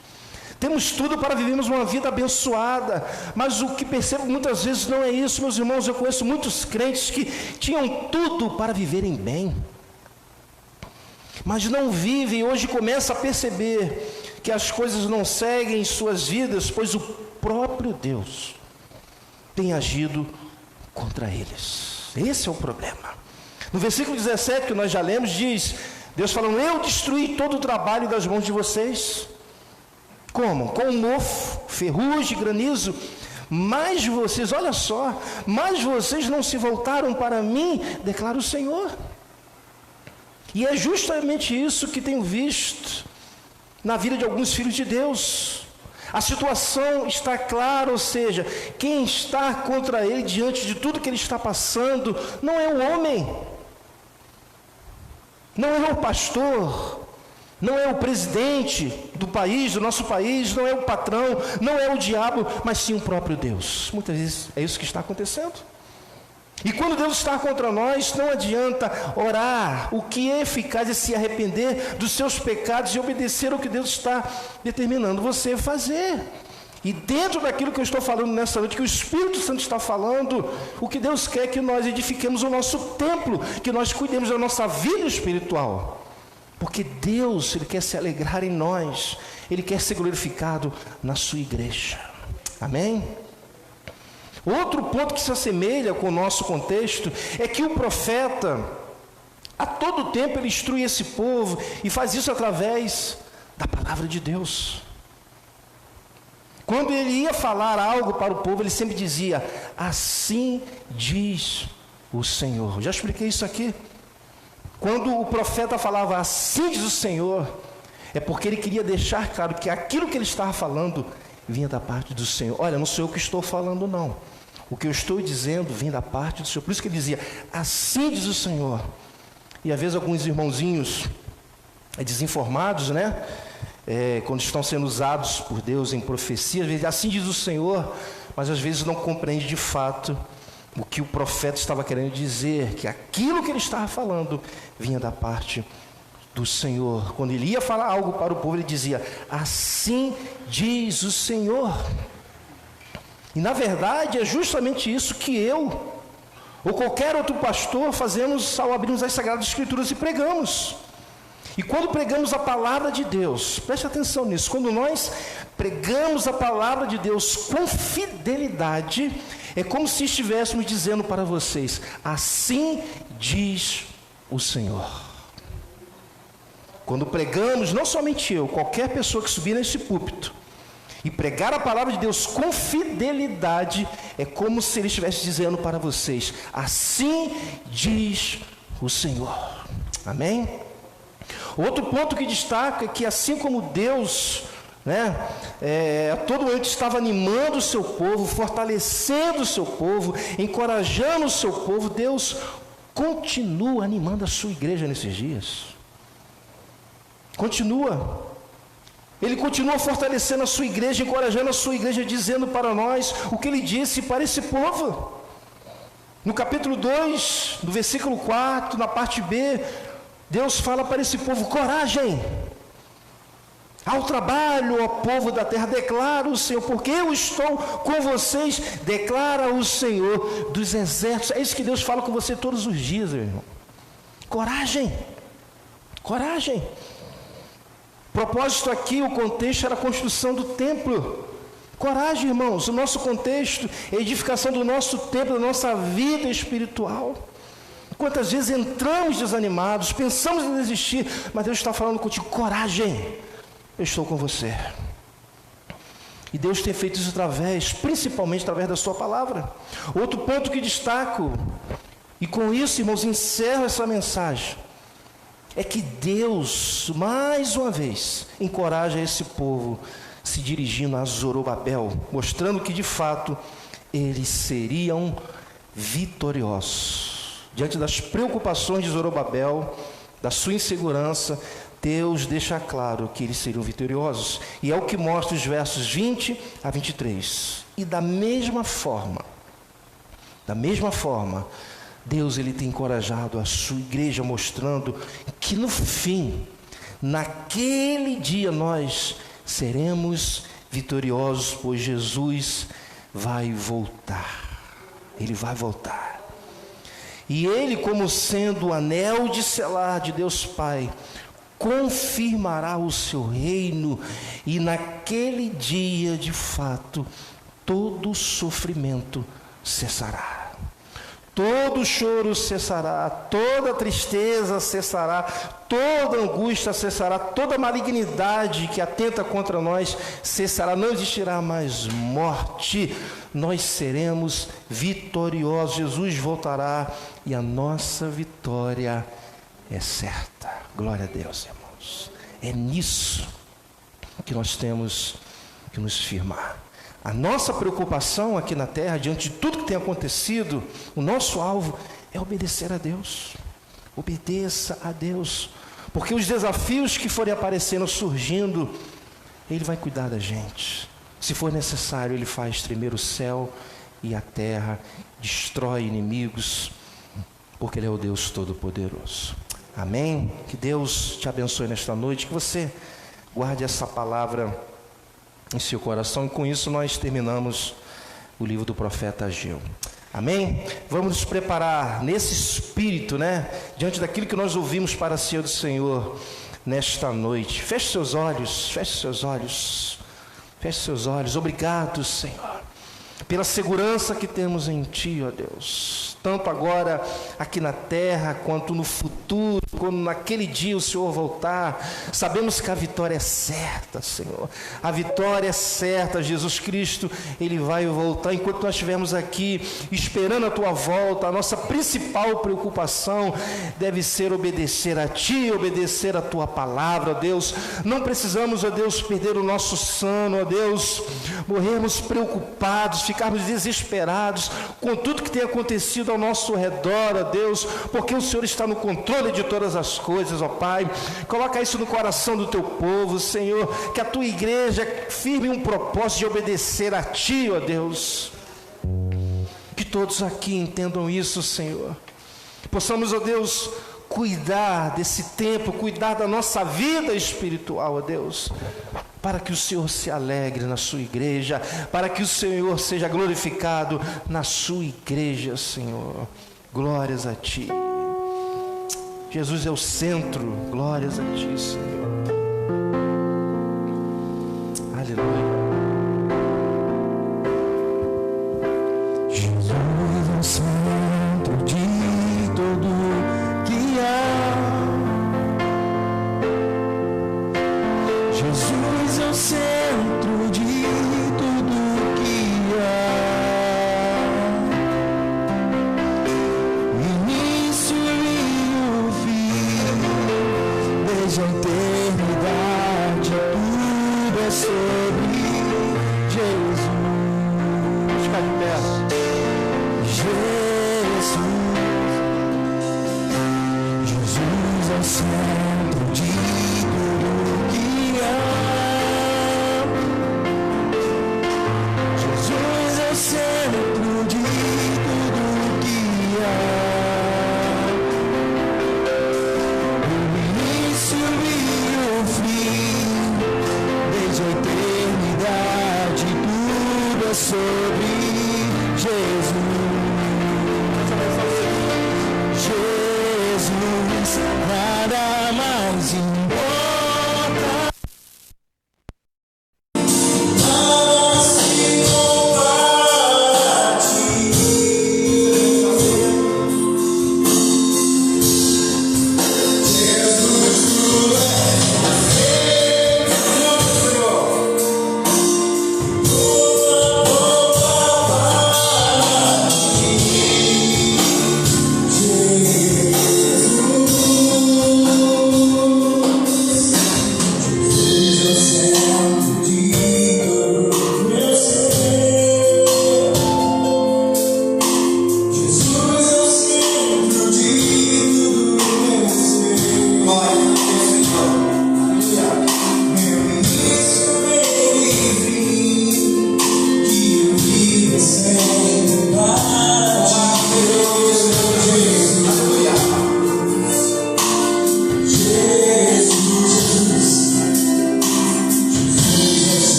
Temos tudo para vivermos uma vida abençoada, mas o que percebo muitas vezes não é isso, meus irmãos. Eu conheço muitos crentes que tinham tudo para viverem bem, mas não vivem. Hoje começa a perceber que as coisas não seguem suas vidas, pois o próprio Deus tem agido contra eles. Esse é o problema. No versículo 17, que nós já lemos, diz Deus falando: eu destruí todo o trabalho das mãos de vocês. Como? Com mofo, ferrugem, granizo. Mas vocês, olha só, mas vocês não se voltaram para mim, declara o Senhor. E é justamente isso que tenho visto na vida de alguns filhos de Deus. A situação está clara, ou seja, quem está contra ele diante de tudo que ele está passando não é o homem, não é o pastor, não é o presidente do país, do nosso país, não é o patrão, não é o diabo, mas sim o próprio Deus. Muitas vezes é isso que está acontecendo. E quando Deus está contra nós, não adianta orar. O que é eficaz é se arrepender dos seus pecados e obedecer ao que Deus está determinando você fazer. E dentro daquilo que eu estou falando nessa noite, que o Espírito Santo está falando, o que Deus quer é que nós edifiquemos o nosso templo, que nós cuidemos da nossa vida espiritual. Porque Deus, Ele quer se alegrar em nós, Ele quer ser glorificado na sua igreja. Amém? Outro ponto que se assemelha com o nosso contexto é que o profeta, a todo tempo, ele instrui esse povo e faz isso através da palavra de Deus. Quando ele ia falar algo para o povo, ele sempre dizia: assim diz o Senhor. Já expliquei isso aqui. Quando o profeta falava assim diz o Senhor, é porque ele queria deixar claro que aquilo que ele estava falando vinha da parte do Senhor. Olha, não sou eu que estou falando, não. O que eu estou dizendo vem da parte do Senhor. Por isso que ele dizia: assim diz o Senhor. E às vezes alguns irmãozinhos desinformados, né? Quando estão sendo usados por Deus em profecia, às vezes assim diz o Senhor, mas às vezes não compreende de fato o que o profeta estava querendo dizer, que aquilo que ele estava falando vinha da parte do Senhor. Quando ele ia falar algo para o povo, ele dizia: assim diz o Senhor. E na verdade é justamente isso que eu ou qualquer outro pastor fazemos ao abrirmos as Sagradas Escrituras e pregamos. E quando pregamos a palavra de Deus, preste atenção nisso, quando nós pregamos a palavra de Deus com fidelidade, é como se estivéssemos dizendo para vocês: assim diz o Senhor. Quando pregamos, não somente eu, qualquer pessoa que subir nesse púlpito e pregar a palavra de Deus com fidelidade, é como se ele estivesse dizendo para vocês: assim diz o Senhor. Amém? Outro ponto que destaca é que assim como Deus, a todo momento estava animando o seu povo, fortalecendo o seu povo, encorajando o seu povo, Deus continua animando a sua igreja nesses dias. Continua. Ele continua fortalecendo a sua igreja, encorajando a sua igreja, dizendo para nós o que ele disse para esse povo. No capítulo 2, no versículo 4, na parte B, Deus fala para esse povo: coragem, ao trabalho, ó povo da terra, declara o Senhor, porque eu estou com vocês, declara o Senhor dos exércitos. É isso que Deus fala com você todos os dias, meu irmão. Coragem, coragem. Propósito aqui, o contexto era a construção do templo. Coragem, irmãos, o nosso contexto é a edificação do nosso templo, da nossa vida espiritual. Quantas vezes entramos desanimados, pensamos em desistir, mas Deus está falando contigo: coragem, eu estou com você. E Deus tem feito isso principalmente através da sua palavra. Outro ponto que destaco, e com isso, irmãos, encerro essa mensagem, é que Deus, mais uma vez, encoraja esse povo se dirigindo a Zorobabel, mostrando que de fato eles seriam vitoriosos. Diante das preocupações de Zorobabel, da sua insegurança, Deus deixa claro que eles seriam vitoriosos. E é o que mostra os versos 20 a 23. E da mesma forma, Deus ele tem encorajado a sua igreja, mostrando que no fim, naquele dia, nós seremos vitoriosos, pois Jesus vai voltar. Ele vai voltar. E ele, como sendo o anel de selar de Deus Pai, confirmará o seu reino, e naquele dia, de fato, todo sofrimento cessará. Todo choro cessará, toda tristeza cessará, toda angústia cessará, toda malignidade que atenta contra nós cessará, não existirá mais morte, nós seremos vitoriosos, Jesus voltará e a nossa vitória é certa. Glória a Deus, irmãos. É nisso que nós temos que nos firmar. A nossa preocupação aqui na terra, diante de tudo que tem acontecido, o nosso alvo é obedecer a Deus. Obedeça a Deus, porque os desafios que forem aparecendo, surgindo, Ele vai cuidar da gente. Se for necessário, Ele faz tremer o céu e a terra, destrói inimigos, porque Ele é o Deus Todo-Poderoso. Amém? Que Deus te abençoe nesta noite, que você guarde essa palavra em seu coração, e com isso nós terminamos o livro do profeta Ageu. Amém? Vamos nos preparar nesse espírito, diante daquilo que nós ouvimos para a ceia do Senhor nesta noite. Feche seus olhos, feche seus olhos, feche seus olhos. Obrigado, Senhor, pela segurança que temos em Ti, ó Deus, tanto agora aqui na terra, quanto no futuro, quando naquele dia o Senhor voltar. Sabemos que a vitória é certa, Senhor, a vitória é certa. Jesus Cristo, Ele vai voltar. Enquanto nós estivermos aqui esperando a Tua volta, a nossa principal preocupação deve ser obedecer a Ti, obedecer a Tua palavra, ó Deus. Não precisamos, ó Deus, perder o nosso sono, ó Deus, morrermos preocupados, ficarmos desesperados com tudo que tem acontecido ao nosso redor, ó Deus, porque o Senhor está no controle de todas as coisas, ó Pai. Coloca isso no coração do Teu povo, Senhor, que a Tua igreja firme um propósito de obedecer a Ti, ó Deus. Que todos aqui entendam isso, Senhor. Possamos, ó Deus, cuidar desse tempo, cuidar da nossa vida espiritual, ó Deus, para que o Senhor se alegre na sua igreja, para que o Senhor seja glorificado na sua igreja, Senhor. Glórias a Ti. Jesus é o centro. Glórias a Ti, Senhor. Aleluia. Jesus é o centro de tudo que há. Jesus é o centro de tudo que há. Início e o fim, desde a eternidade, tudo é sobre Jesus. Vamos ficar de pé. Jesus é o centro de tudo que há.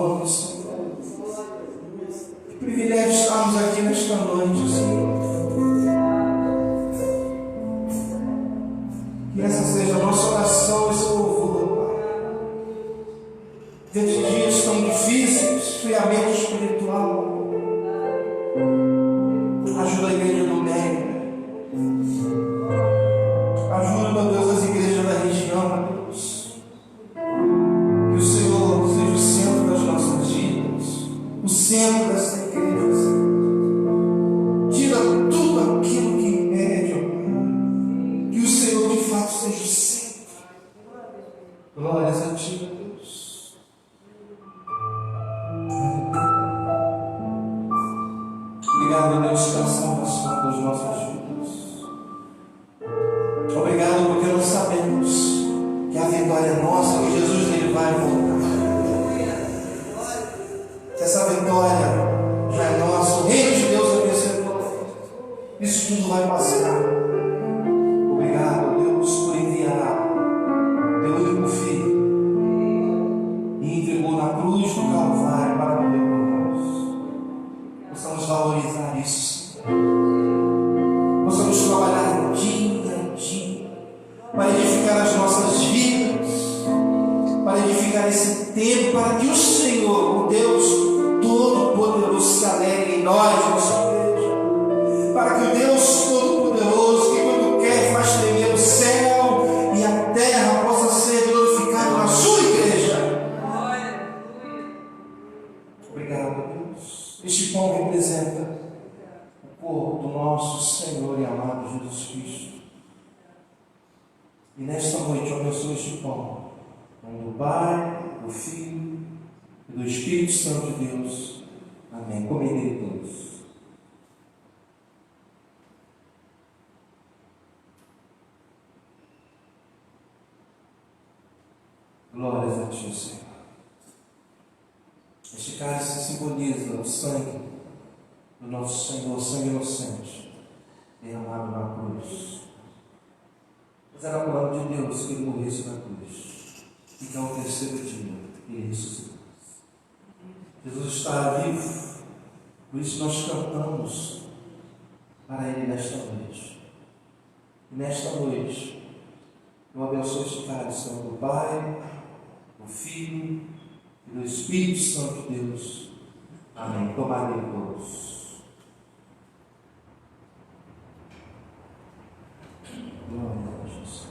nome, Senhor. Que privilégio estarmos aqui nesta noite, Senhor. Que essa seja a nossa oração e seu louvor, Pai. Desses dias tão difíceis, esfriamento espiritual. Ajuda a igreja do Médio. Ajuda, meu Deus, as igrejas da região, meu Deus. Que o Senhor seja o centro das nossas vidas, o centro dessa igreja, Senhor. Tira tudo aquilo que impede, ó Pai. Que o Senhor de fato seja o centro. Glórias a Ti, meu Deus. Obrigado, Deus, pela salvação das nossas vidas. Obrigado porque nós sabemos que a vitória é nossa, que Jesus ele vai voltar. Que essa vitória já é nossa, o reino de Deus é vencedor. Isso tudo vai passar. Obrigado, Deus, por enviar teu único filho e entregou na cruz do Calvário para morrer por nós. Possamos valorizar isso, Senhor. Possamos trabalhar dia a dia para edificar as nossas vidas, para edificar esse tempo, para que o Senhor, o Deus Todo-Poderoso, se alegre em nós, nossa igreja. Para que o Deus Todo-Poderoso, que quando quer faz tremer o céu e a terra, possa ser glorificado na sua igreja. Obrigado, Deus. Este pão representa o corpo do nosso Senhor e amado Jesus Cristo. E nesta noite eu abençoo este pão, em nome do Pai, do Filho e do Espírito Santo de Deus. Amém. Comedei todos. Glórias a Ti, Senhor. Este cálice simboliza o sangue do nosso Senhor, o sangue inocente, derramado na cruz. Mas era o plano de Deus que Ele morresse na cruz e que ao terceiro dia Ele ressuscitou. Jesus está vivo, por isso nós cantamos para Ele nesta noite. E nesta noite eu abençoo este cálice em nome do Pai, do Filho e do Espírito Santo de Deus. Amém. Tomarei todos. Glória a Jesus.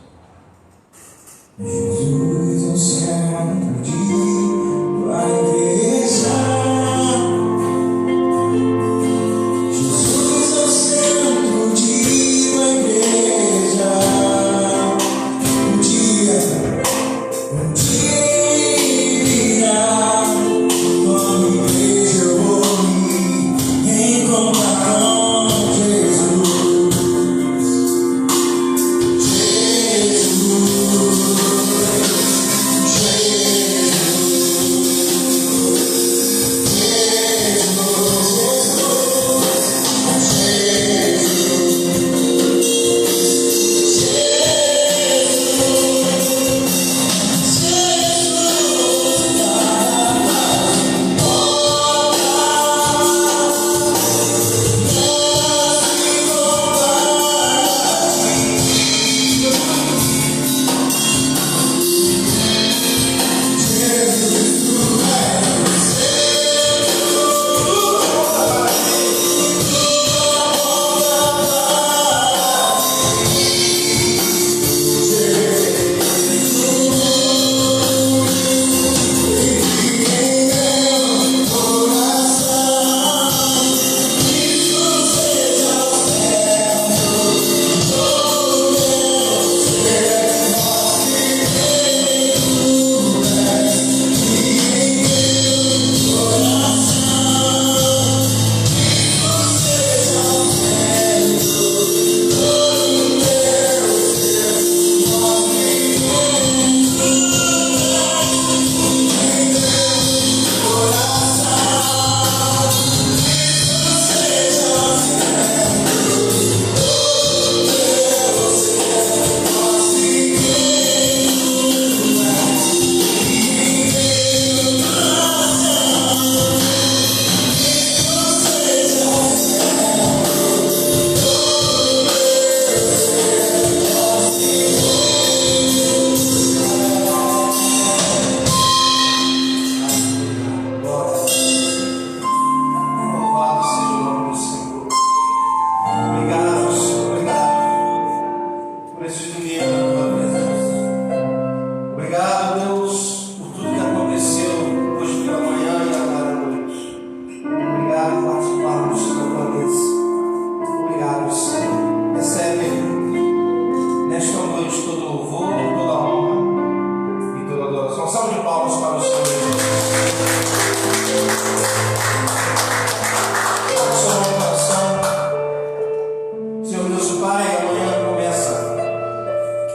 Jesus é o centro de tua igreja. Jesus é o centro de tua igreja. Um dia virá, tua igreja eu vou me encontrar com Jesus. Jesus.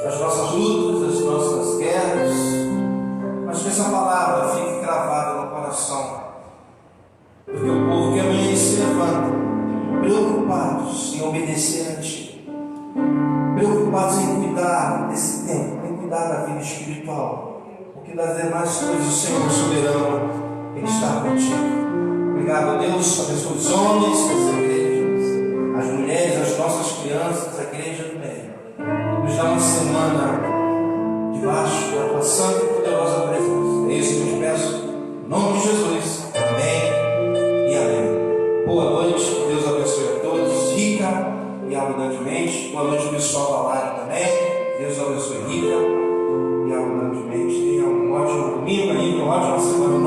as nossas lutas, as nossas guerras, mas que essa palavra fique gravada no coração, porque o povo que amanhã se levanta, preocupados em obedecer a Ti, preocupados em cuidar desse tempo, em cuidar da vida espiritual, porque das demais coisas o Senhor soberano, Ele está contigo. Obrigado, Deus, abençoe os homens, as igrejas, as mulheres, as nossas crianças, a igreja do meio. Nos dá uma semana debaixo da tua santa e poderosa presença. É isso que eu te peço, em nome de Jesus. Amém e amém. Boa noite, Deus abençoe a todos, rica e abundantemente. Boa noite, pessoal da live também. Deus abençoe rica e abundantemente. Tenha um ótimo domingo aí, uma ótima semana.